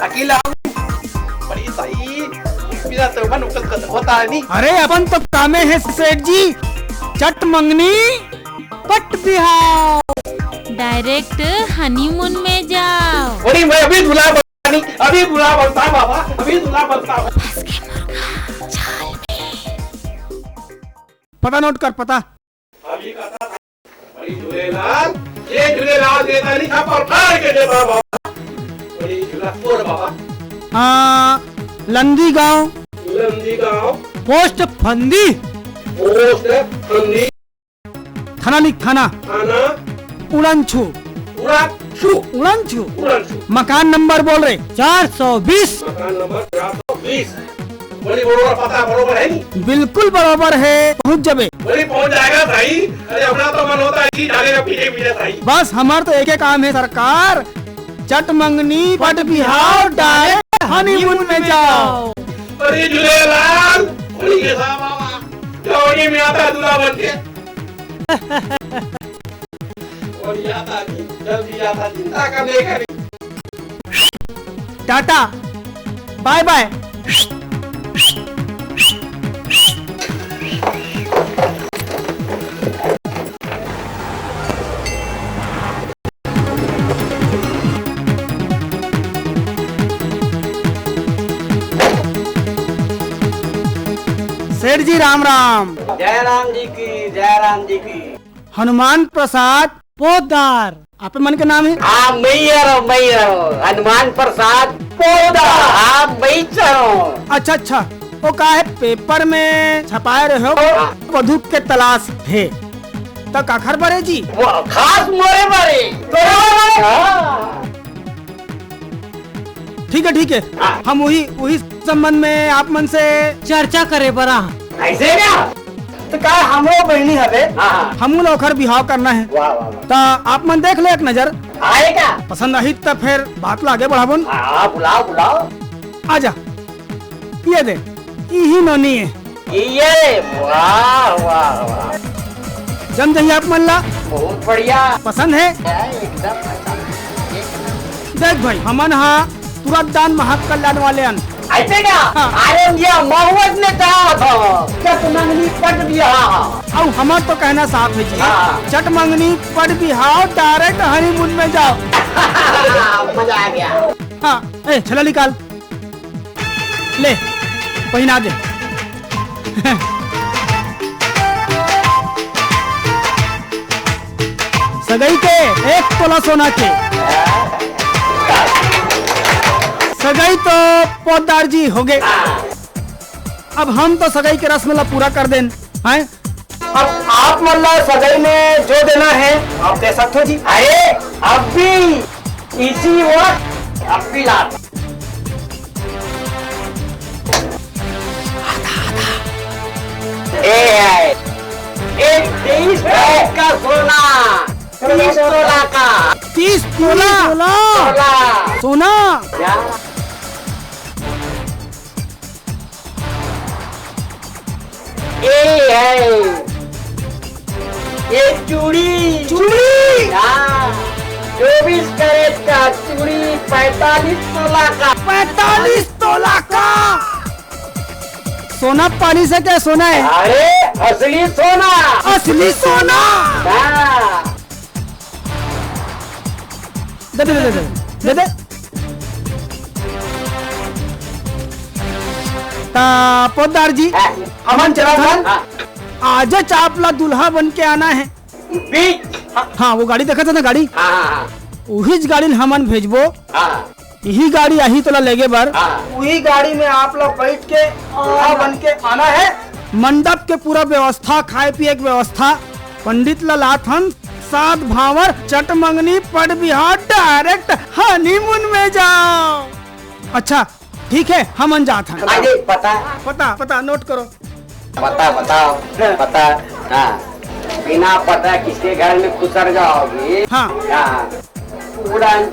अकेला बड़ी सही, बिना तो मन होता है नहीं। अरे अपन तो कामे है सेठ जी, चट मंगनी पट बिहाव। डायरेक्ट हनीमून में जाओ। अरे मैं अभी दूल्हा बनता नहीं, अभी दूल्हा बनता बाबा, अभी दूल्हा बनता। पता नोट कर, पता। अभी कहता था बड़ी झूलेलाल, ये झूलेलाल देता नहीं था पर फाड़ के देता बाबा। बड़ी झूलापुर बाबा। लंदी गांव। लंदी गांव। पोस्ट फंदी। पोस्ट फंदी। थाना लिख, थाना। थाना उड़नछू। उड़नछू। उड़नछू। उड़नछू। मकान नंबर बोल रहे 420। मकान नंबर 420। बड़ी बरोबर पता बरोबर है नहीं? बिल्कुल बराबर है, पहुँच जाबे। बड़ी पहुँच जाएगा भाई। अरे अपना तो मन होता है कि डालेगा पीछे पीछे भाई। बस हमार तो एक ही काम है सरकार, चट मंगनी पट बिहाव डायरेक्ट हनीमून में जाओ। बड़ी झूलेलाल, बड़ी के साहब बाबा, जवानी में आता दूल्हा बन के। और आता नहीं, जल्दी आता, चिंता करने का नहीं। Tata bye bye. सेठ जी राम राम। जय राम जी की, जय राम जी की। हनुमान प्रसाद पोदार आप मन के नाम है? हाँ मैयर हनुमान प्रसाद पोदार। हाँ मैं। अच्छा अच्छा, वो का है पेपर में छपाए रहे हो, वधु के तलाश है तो काखर बरे जी? वो खास मोरे बरे। ठीक है, हम वही संबंध में आप मन से चर्चा करे बरा। ऐसे क्या? तो का हमरो बहनी हवे, हमू लोखर बिहाव करना है। तो आप मन देख ले एक नजर, आएगा पसंद आई तो फिर बात लागे बढ़ाबन। बुलाओ बुलाओ। आजा, ये दे, यही नोनी है। ये वाह वाह वाह, जम जही आप मन ला। बहुत बढ़िया, पसंद है एकदम। देख भाई, हमन हाँ तुरंत दान महक कल्याण वाले अन। ऐसे क्या? अरे ये मोहम्मद ने कहा था चट मंगनी पट बिहाव। अब हमार तो कहना साफ है जी, चट मंगनी पट बिहाव डायरेक्ट हनीमून में जाओ। मजा आ गया। हाँ, छला निकाल ले, पहना दे। सगाई के 1 तोला सोना के। सगाई तो पोदार जी हो गए, अब हम तो सगाई के रस्म ला पूरा कर दें हैं। अब आप मल्ला सगाई में जो देना है आप दे सकते हो जी। अरे अब भी इसी वक्त अब भी ला। एक 23 का सोना, 30 तोला का। 30 तोला सोना। ये चूड़ी 24 कैरेट का चूड़ी 45 तोला का। 45 तोला का सोना। पानी से क्या सोना है? अरे असली सोना। असली सोना। दे दे दे दे दे दे। पोदार जी, अमन चला था। आज चापला दुल्हा बन के आना है। हाँ, वो गाड़ी देखा था ना, गाड़ी वही गाड़ी हमन भेजबो। यही गाड़ी यही तोला लेगे बर। वही गाड़ी में आप लोग बैठ के दुल्हा बन के आना है। मंडप के पूरा व्यवस्था, खाए पिए की व्यवस्था, पंडित लाथन, सात भावर, चट मंगनी पट बिहार डायरेक्ट हनीमून में जाओ। अच्छा ठीक है, हम अनजात हैं। पता पता पता नोट करो। पता बताओ। पता। हाँ बिना पता किसके घर में घुसर जाओगी। हाँ उड़ान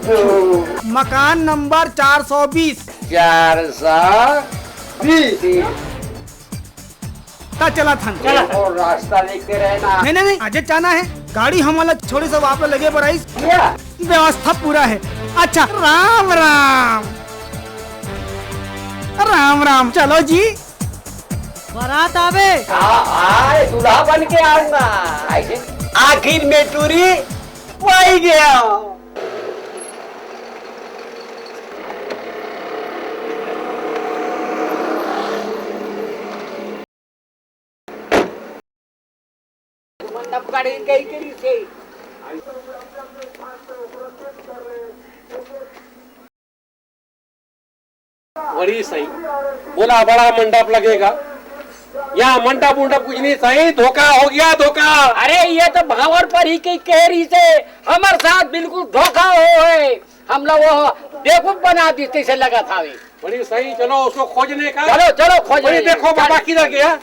मकान नंबर 420। 420 चला था और रास्ता देखते रहना। नहीं आज जाना है। गाड़ी हमारा छोड़े सब आप लगे पर व्यवस्था पूरा है। अच्छा राम राम राम राम। चलो जी बारात आवे। आए दूल्हा बन के आऊंगा। आखिर में टूरी वही गया। बड़ी सही बोला, बड़ा मंडप लगेगा। यहाँ मंडप उंडप कुछ नहीं सही, धोखा हो गया धोखा। अरे ये तो भावर पर ही की कहरी से हमारे साथ बिल्कुल धोखा हो है। हम लोग वो बेवकूफ बना दी से लगा था। बड़ी सही, चलो उसको खोजने का। चलो चलो खोज। बड़ी देखो बाबा किधर गया।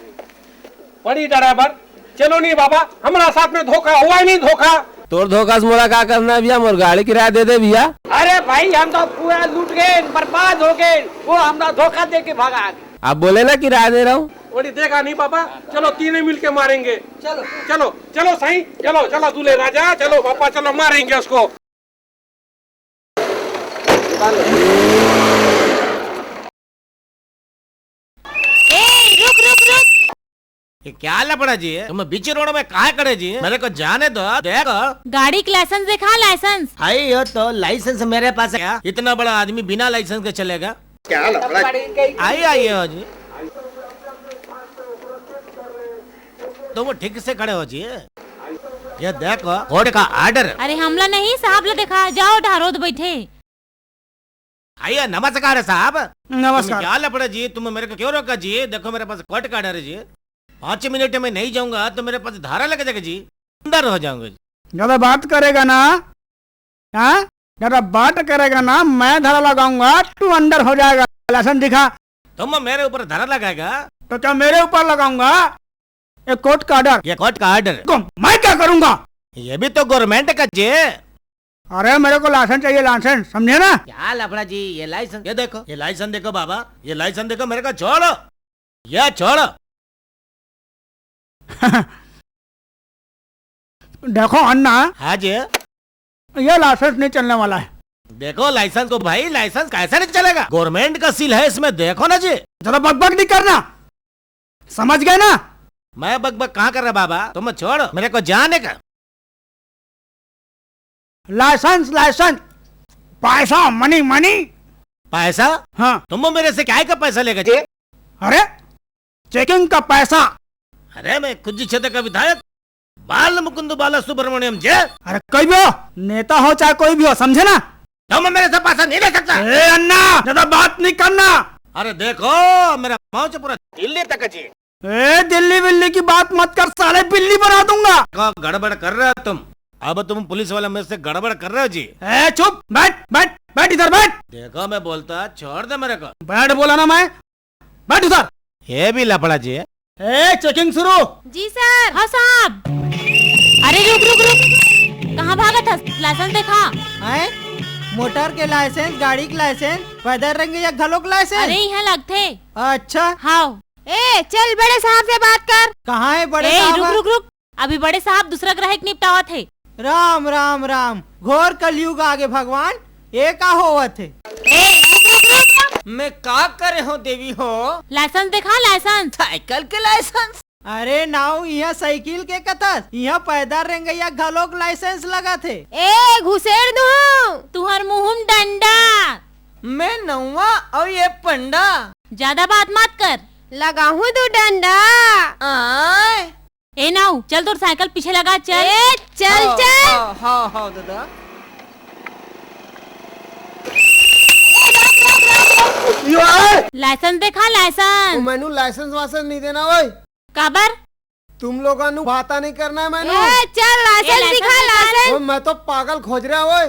बड़ी ड्राइवर चलो नहीं बाबा, हमारा साथ में धोखा हुआ ही नहीं। धोखा तोर धोखा से मोरा क्या करना है भैया, मोर गाड़ी किराया दे दे भैया। अरे भाई हम तो पूरा लूट गए, बर्बाद हो गए। वो हमरा धोखा दे के भागा। आप बोले ना किराया दे रहा हूँ। बड़ी देखा नहीं पापा, चलो तीनों मिल के मारेंगे। चलो चलो चलो सही, चलो चलो दूल्हे राजा, चलो पापा चलो मारेंगे उसको। रुक रुक रुक। ये क्या लपड़ा जी है? तुम बीच रोड में कहाँ खड़े जी? मेरे को जाने दो। देखो गाड़ी का लाइसेंस दिखा। लाइसेंस आई हो तो लाइसेंस मेरे पास है। क्या इतना बड़ा आदमी बिना लाइसेंस के चलेगा? क्या लपड़ा? आई हो जी, तुम ठीक से खड़े हो जी। ये देखो कोर्ट का आर्डर। अरे हमला नहीं साहब ला देखा। जाओ ढारोद बैठे। आइए नमस्कार साहब। नमस्कार। क्या लपड़ा जी, तुम मेरे को क्यों रोका जी? देखो मेरे पास कोर्ट का आर्डर है जी। 5 मिनट में नहीं जाऊंगा तो मेरे पास धारा लग जाएगा जी, अंदर हो जाऊंगा जी। ज्यादा बात करेगा ना, हाँ ज्यादा बात करेगा ना, मैं धारा लगाऊंगा, तू अंदर हो जाएगा। लाइसेंस दिखा। तुम मेरे ऊपर धारा लगाएगा तो क्या मेरे ऊपर लगाऊंगा? ये कोर्ट का आर्डर। ये कोर्ट का आर्डर मैं क्या करूंगा? ये भी तो गवर्नमेंट का जी। अरे मेरे को लाइसेंस चाहिए, लाइसेंस, समझे ना? क्या लफड़ा जी? ये लाइसेंस, ये देखो, ये लाइसेंस देखो बाबा, ये लाइसेंस देखो। मेरे को छोड़ो, ये छोड़ो। देखो अन्ना। हाँ जी, ये लाइसेंस नहीं चलने वाला है। देखो लाइसेंस को भाई, लाइसेंस कैसे नहीं चलेगा? गवर्नमेंट का सील है इसमें, देखो ना जी। ज्यादा बकबक नहीं करना, समझ गए ना? मैं बकबक कहाँ कर रहा बाबा, तुम छोड़ो, मेरे को जाने का। लाइसेंस लाइसेंस, पैसा, मनी मनी। पैसा? हाँ। तुम मेरे से क्या का पैसा लेगा जी? अरे चेकिंग का पैसा। अरे मैं कुछ क्षेत्र का विधायक बाल मुकुंद बाला सुब्रमण्यम जी। अरे कोई भी हो, नेता हो चाहे कोई भी हो, समझे ना? तुम मेरे से पैसा नहीं ले सकता। अन्ना ज्यादा बात नहीं करना। अरे देखो मेरा पहुंच पूरा दिल्ली तक जी। दिल्ली बिल्ली की बात मत कर, साले बिल्ली बना दूंगा। गड़बड़ कर रहे हो तुम, अब तुम पुलिस वाले मेरे से गड़बड़ कर रहे हो जी। चुप, बैठ बैठ बैठ इधर बैठ। देखो मैं बोलता, छोड़ दे मेरे को। बैठ बोला ना मैं, बैठ उधर। ये भी लपड़ा जी। चेकिंग शुरू। जी सर। हाँ साहब। अरे रुक रुक रुक, कहाँ भागा था? लाइसेंस देखा। मोटर के लाइसेंस, गाड़ी के लाइसेंस, पैदल रंग या घलों के लाइसेंस। अरे यहाँ लगते। अच्छा हाँ। चल बड़े साहब से बात कर। कहाँ है बड़े साहब? रुक रुक रुक, अभी बड़े साहब दूसरा ग्राहक निपटावा थे। राम राम राम, घोर कलयुग आगे भगवान, ये का होवा थे? मैं का करे हो देवी हो? लाइसेंस दिखा, लाइसेंस। साइकिल के लाइसेंस? अरे नाउ यहाँ साइकिल के कतस, यहाँ पैदल रेंगैया घलोक लाइसेंस लगा थे। घुसेड़ दू तुहर मुँह डंडा। मैं नौवा और ये पंडा। ज्यादा बात मत कर। लगाऊं तू डंडा। ए नाउ चल, तो साइकिल पीछे लगा, चल। चल चल। हाँ दादा। लाइसेंस देखा, लाइसेंस। मैनू लाइसेंस वाइसेंस नहीं देना। ओए काबर? तुम लोगों ने बाता नहीं करना है। मैनू चल लाइसेंस दिखा, लाइसेंस। मैं तो पागल खोज रहा। ओए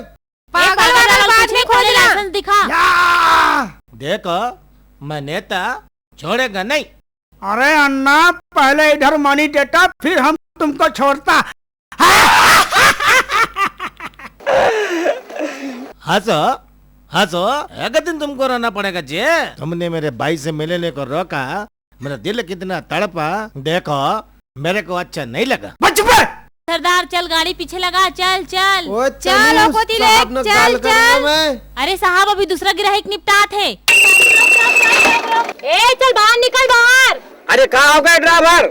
पागल वाला बात नहीं खोजना। लाइसेंस दिखा। देखो मैं नेता छोड़ेगा नहीं। अरे अन्ना, पहले इधर मनी देता, फिर हम तुमको छोड़ता। हंसो हंसो, एक दिन तुमको रहना पड़ेगा जी। तुमने मेरे भाई से मिलने को रोका, मेरा दिल कितना तड़पा, देखो मेरे को अच्छा नहीं लगा। सरदार चल, गाड़ी पीछे लगा, चल चल चल ओपोती ले, चल चल। अरे साहब अभी दूसरा ग्राहक निपटात है। ए चल बाहर निकल बाहर। अरे कहाँ हो गए ड्राइवर?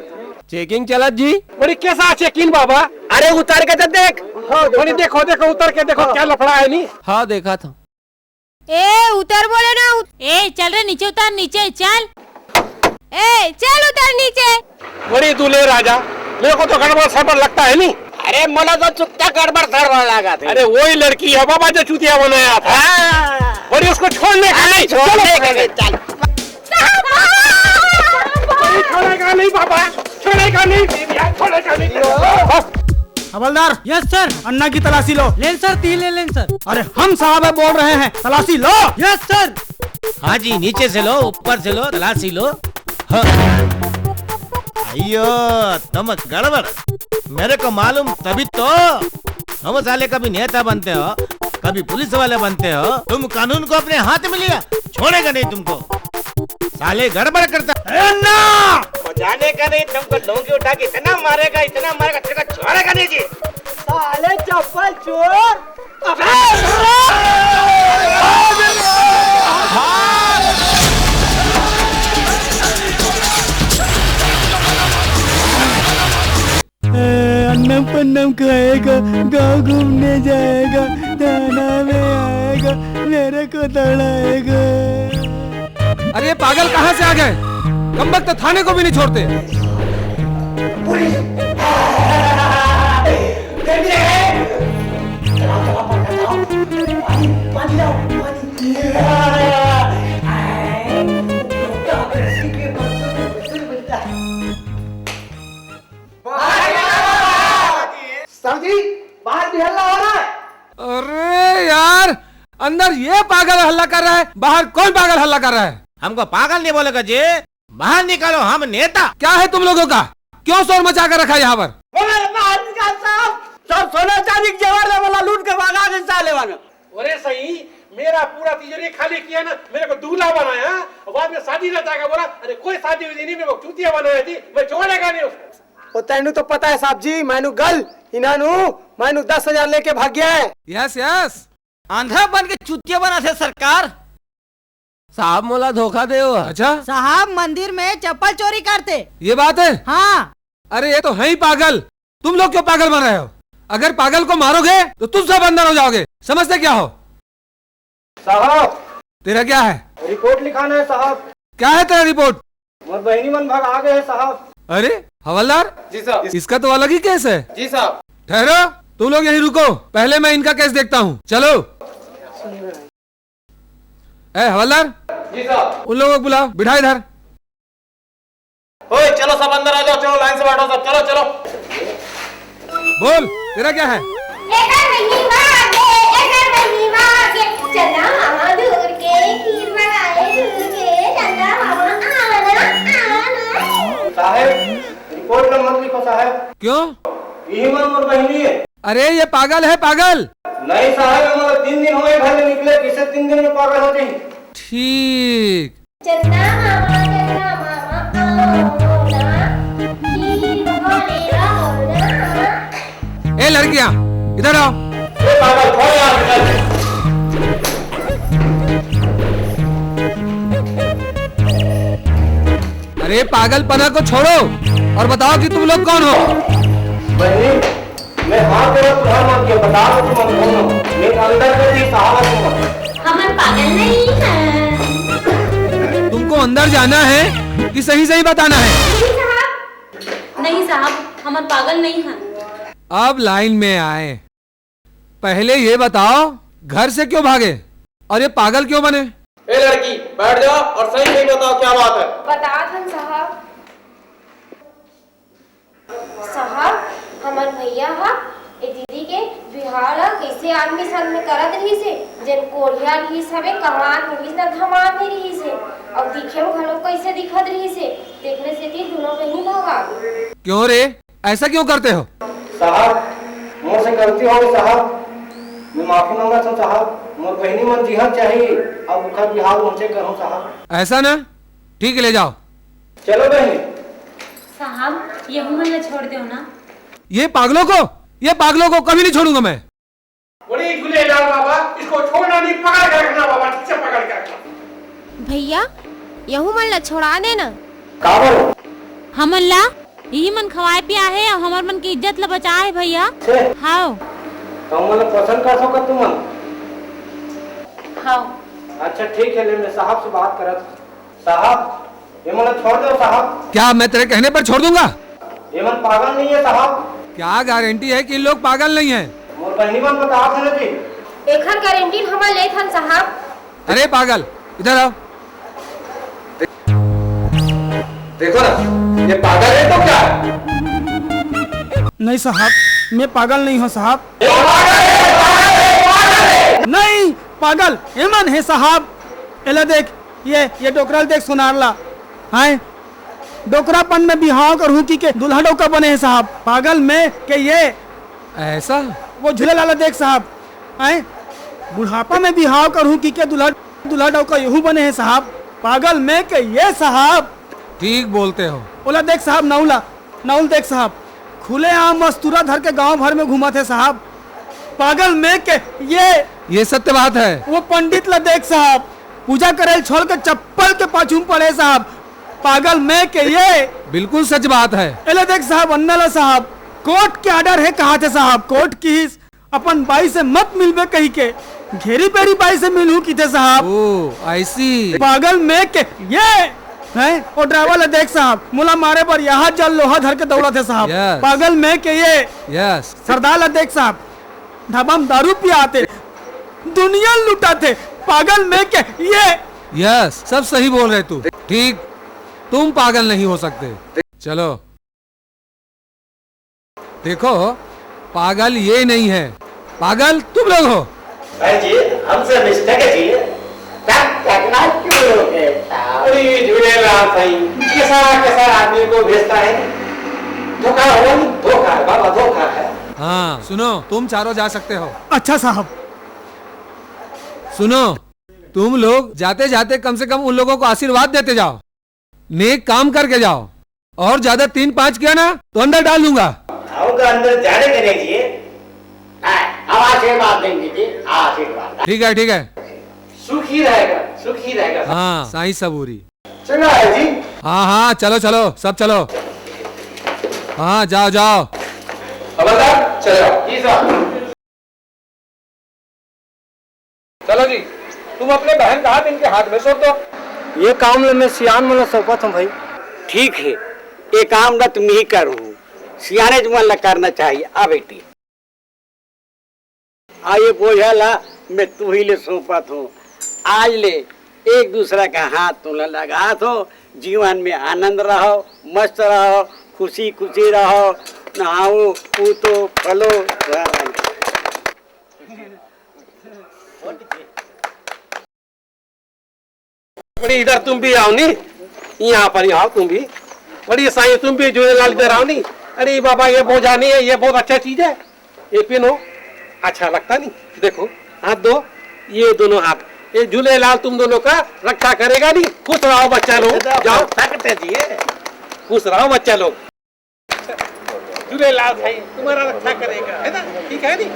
चेकिंग चलत जी। बड़ी कैसा चेकिंग बाबा? अरे उतर के तो देख। बड़ी देखो देखो उतर के देखो क्या लफड़ा है नी। हाँ देखा था। ए उतर बोले ना। ए चल रे नीचे उतर, नीचे चल। ए चल उतर नीचे। बड़ी दूल्हे राजा, मेरे को तो गड़बड़ सड़बड़ लगता है नी। अरे मला तो चुपता गड़बड़ सड़बड़ लगा थे। अरे वही लड़की है बाबा जो चूतिया बनाया था। बड़ी उसको छोड़ने का नहीं, चल छोड़ेगा नहीं बाबा, छोड़ेगा नहीं, छोड़ेगा नहीं। हवलदार। Yes sir. अन्ना की तलाशी लो। लेन सर, 3 लेन सर। अरे हम साहब बोल रहे हैं, तलाशी लो। Yes sir. हाँ जी, नीचे से लो, ऊपर से लो, तलाशी लो। हाँ। अयो तुम गड़बड़, मेरे को मालूम तभी तो। हम साले कभी नेता बनते हो, कभी पुलिस वाले बनते हो, तुम कानून को अपने हाथ में लिया, छोड़ेगा नहीं तुमको। साले गड़बड़ करता ना जाने का नहीं, तुमको डोंगी उठा के इतना मारेगा तेरा छोड़ेगा नहीं जी। साले चप्पल चोर। अन्नम पन्नम खाएगा, गाँव घूमने जाएगा, थाना में आएगा, मेरे को तड़ाएगा। अरे ये पागल कहाँ से आ गए? कम वक्त थाने को भी नहीं छोड़ते। साहब जी बाहर भी हल्ला हो रहा है। अरे यार, अंदर ये पागल हल्ला कर रहा है, बाहर कौन पागल हल्ला कर रहा है? हमको पागल नहीं बोलेगा जी, बाहर निकालो, हम नेता। क्या है तुम लोगों का? क्यों शोर मचा कर रखा यहाँ पर? सब सोना चांदी के जेवर वाला लूट के भागा के साले वाला। अरे सही, मेरा पूरा तिजोरी खाली किया ना, मेरे को दूल्हा बनाया, बाद में शादी न जाएगा बोला। अरे कोई शादी हुई नहीं, मेरे को चूतिया बनाई थी, मैं छोड़ेगा नहीं उसको। तेनू तो पता है साहब जी, मैनू गल इनानू मैनू 10,000 लेके भाग गया है। यस यस, आंध्रा बन के चुतिया बना थे सरकार। साहब मोला धोखा दे। अच्छा साहब मंदिर में चप्पल चोरी करते। ये बात है? हाँ। अरे ये तो है ही पागल, तुम लोग क्यों पागल बन रहे हो? अगर पागल को मारोगे तो तुम सब अंदर हो जाओगे, समझते क्या हो? साहब तेरा क्या है? रिपोर्ट लिखाना है साहब। क्या है तेरा रिपोर्ट? मोर बहनी मन भाग आ गए हैं साहब। अरे हवलदार जी साहब। इसका तो अलग ही केस है। जी साहब। ठहरो, तुम लोग यहीं रुको, पहले मैं इनका केस देखता हूँ। चलो। ए हवलदार। जी साहब। उन लोगों को बुलाओ, बिठा इधर। ओए चलो सब अंदर आ जाओ, चलो लाइन से बैठो सब, चलो चलो। बोल तेरा क्या है? साहब रिपोर्ट में मत लिखो साहब। क्यों? यही मन मोर बहनी है। अरे ये पागल है, पागल नहीं साहब, हमारा 3 दिन हुए घर में निकले, किसे 3 दिन में पागल हो गई। ठीक। ए लड़कियां इधर आओ। अरे पागलपना को छोड़ो और बताओ कि तुम लोग कौन हो? मैं हाथ तेरा तुझा मत किया, बता दो तुम कौन हो। मैं अंदर से थी साहब, हम पागल नहीं हैं। तुमको अंदर जाना है कि सही सही बताना है? नहीं साहब, हम पागल नहीं हैं। अब लाइन में आए। पहले ये बताओ घर से क्यों भागे और ये पागल क्यों बने? ए लड़की बैठ जाओ और सही सही बताओ क्या बात है। बता थन साहब। साहब हमार भैया हा ए दीदी के बिहार कैसे आदमी संग में करत रही से, जन कोढ़िया रही सबे कमान रही ना धमान में रही से, और दिखे घलो कैसे दिखत रही से, देखने से कि दोनों कहीं भागा। क्यों रे, ऐसा क्यों करते हो? साहब मुझसे गलती हो गई साहब, मैं माफी मांगता हूँ साहब। मोर बहनी मन जिहर चाहिए, अब उसका बिहार मुझसे करूँ साहब। ऐसा ना, ठीक है ले जाओ। चलो बहनी। साहब ये हमला छोड़ दो ना। ये पागलों को कभी नहीं छोड़ूंगा मैं। बड़ी झूलेलाल बाबा, इसको छोड़ना नहीं, पकड़ कर रखना बाबा, ठीक से पकड़ कर रखना। भैया यहू मन ला छोड़ा दे ना। हमन ला यही मन खवाए पिया है और हमार मन की इज्जत ला बचा है भैया। हाँ तो मन पसंद कर सको तुम? हाँ अच्छा ठीक है, ले मैं साहब से बात करत। साहब ये मन छोड़ दो साहब। क्या मैं तेरे कहने पर छोड़ दूंगा? ये मन पागल नहीं है साहब। क्या गारंटी है कि इन लोग पागल नहीं है? मोर बहनी मन बता थे ना जी। एखर गारंटी हमार ले थन साहब। अरे पागल इधर आओ। देखो ना, ये पागल है तो क्या? नहीं साहब, मैं पागल नहीं हूँ साहब। नहीं पागल एमन है साहब। एला देख, ये डोकरा देख सुनारला है, डोकरापन में बिहाव कर हुकी के दुल्हा डोका बने हैं साहब। पागल में के ये ऐसा वो झूले लाला देख साहब है, बुढ़ापा में बिहाव कर हुकी के दुल्हा डोका यहू बने हैं साहब। पागल में के ये साहब। ठीक बोलते हो। ओला देख साहब, नाउल देख साहब, खुले आम मस्तूरा धर के गांव भर में घूमा थे साहब। पागल में के ये सत्य बात है। वो पंडित ला देख साहब, पूजा करे छोड़ के चप्पल के पाछू पड़े साहब। पागल में के ये बिल्कुल सच बात है। एला देख साहब, अन्ना ला साहब, कोर्ट के आर्डर है कहा थे साहब, कोर्ट की अपन बाई से मत मिलबे कही के घेरी पेरी बाई से मिलू की थे साहब। ओह ऐसी। पागल में के ये है, वो ड्राइवर ला देख साहब, मुला मारे पर यहाँ जल लोहा धर के दौड़ा थे साहब। पागल में के ये यस। सरदार ला देख साहब, ढाबा में दारू पियाते, दुनिया लुटाते। पागल में के ये यस, सब सही बोल रहे तू। ठीक, तुम पागल नहीं हो सकते। चलो देखो, पागल ये नहीं है, पागल तुम लोग हो। भाई जी हमसे मिस्टेक है जी। झूलेलाल भाई, कैसा आदमी को भेजता है, धोखा हो, धोखा है बाबा, धोखा है। हाँ सुनो, तुम चारों जा सकते हो। अच्छा साहब। सुनो, तुम लोग जाते जाते कम से कम उन लोगों को आशीर्वाद देते जाओ, नेक काम करके जाओ, और ज्यादा 3-5 किया ना तो अंदर डाल दूंगा। अंदर जाने के लिए हम आशीर्वाद देंगे जी, आशीर्वाद। ठीक है ठीक है, सुखी रहेगा, सुखी रहेगा। हाँ साईं सबूरी। चलो है जी। हाँ चलो चलो सब चलो। हाँ जाओ जाओ। खबरदार चलो जी साहब। चलो जी, तुम अपने बहन का हाथ इनके हाथ में सौंप दो। ये काम मैं सियान मन सौंपत हूँ भाई। ठीक है, ये काम ना तुम ही करो, सियाने जुमन करना चाहिए। आ बेटी, आइए बोझा ला, मैं तू ही ले सौंपत हूँ। आज ले एक दूसरा का हाथ तुम लगा दो, जीवन में आनंद रहो, मस्त रहो, खुशी खुशी रहो, नहाओ पूतो फलो। बड़ी इधर तुम भी आओ नी, यहाँ पर आओ तुम भी। बड़ी साईं तुम भी झूलेलाल इधर आओ नी। अरे बाबा ये बोझा नहीं है, ये बहुत अच्छा चीज है, ये पिनो अच्छा लगता नहीं। देखो हाथ दो, ये दोनों हाथ, ये झूलेलाल तुम दोनों का रक्षा करेगा नहीं। खुश रहो बच्चा लोग, जाओ खुश रहो बच्चा लोग। झूलेलाल भाई तुम्हारा रक्षा करेगा, है ना? ठीक है नी,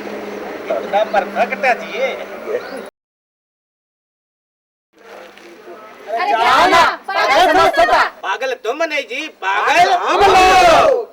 पागल तुम नहीं जी, पागल हम लोग।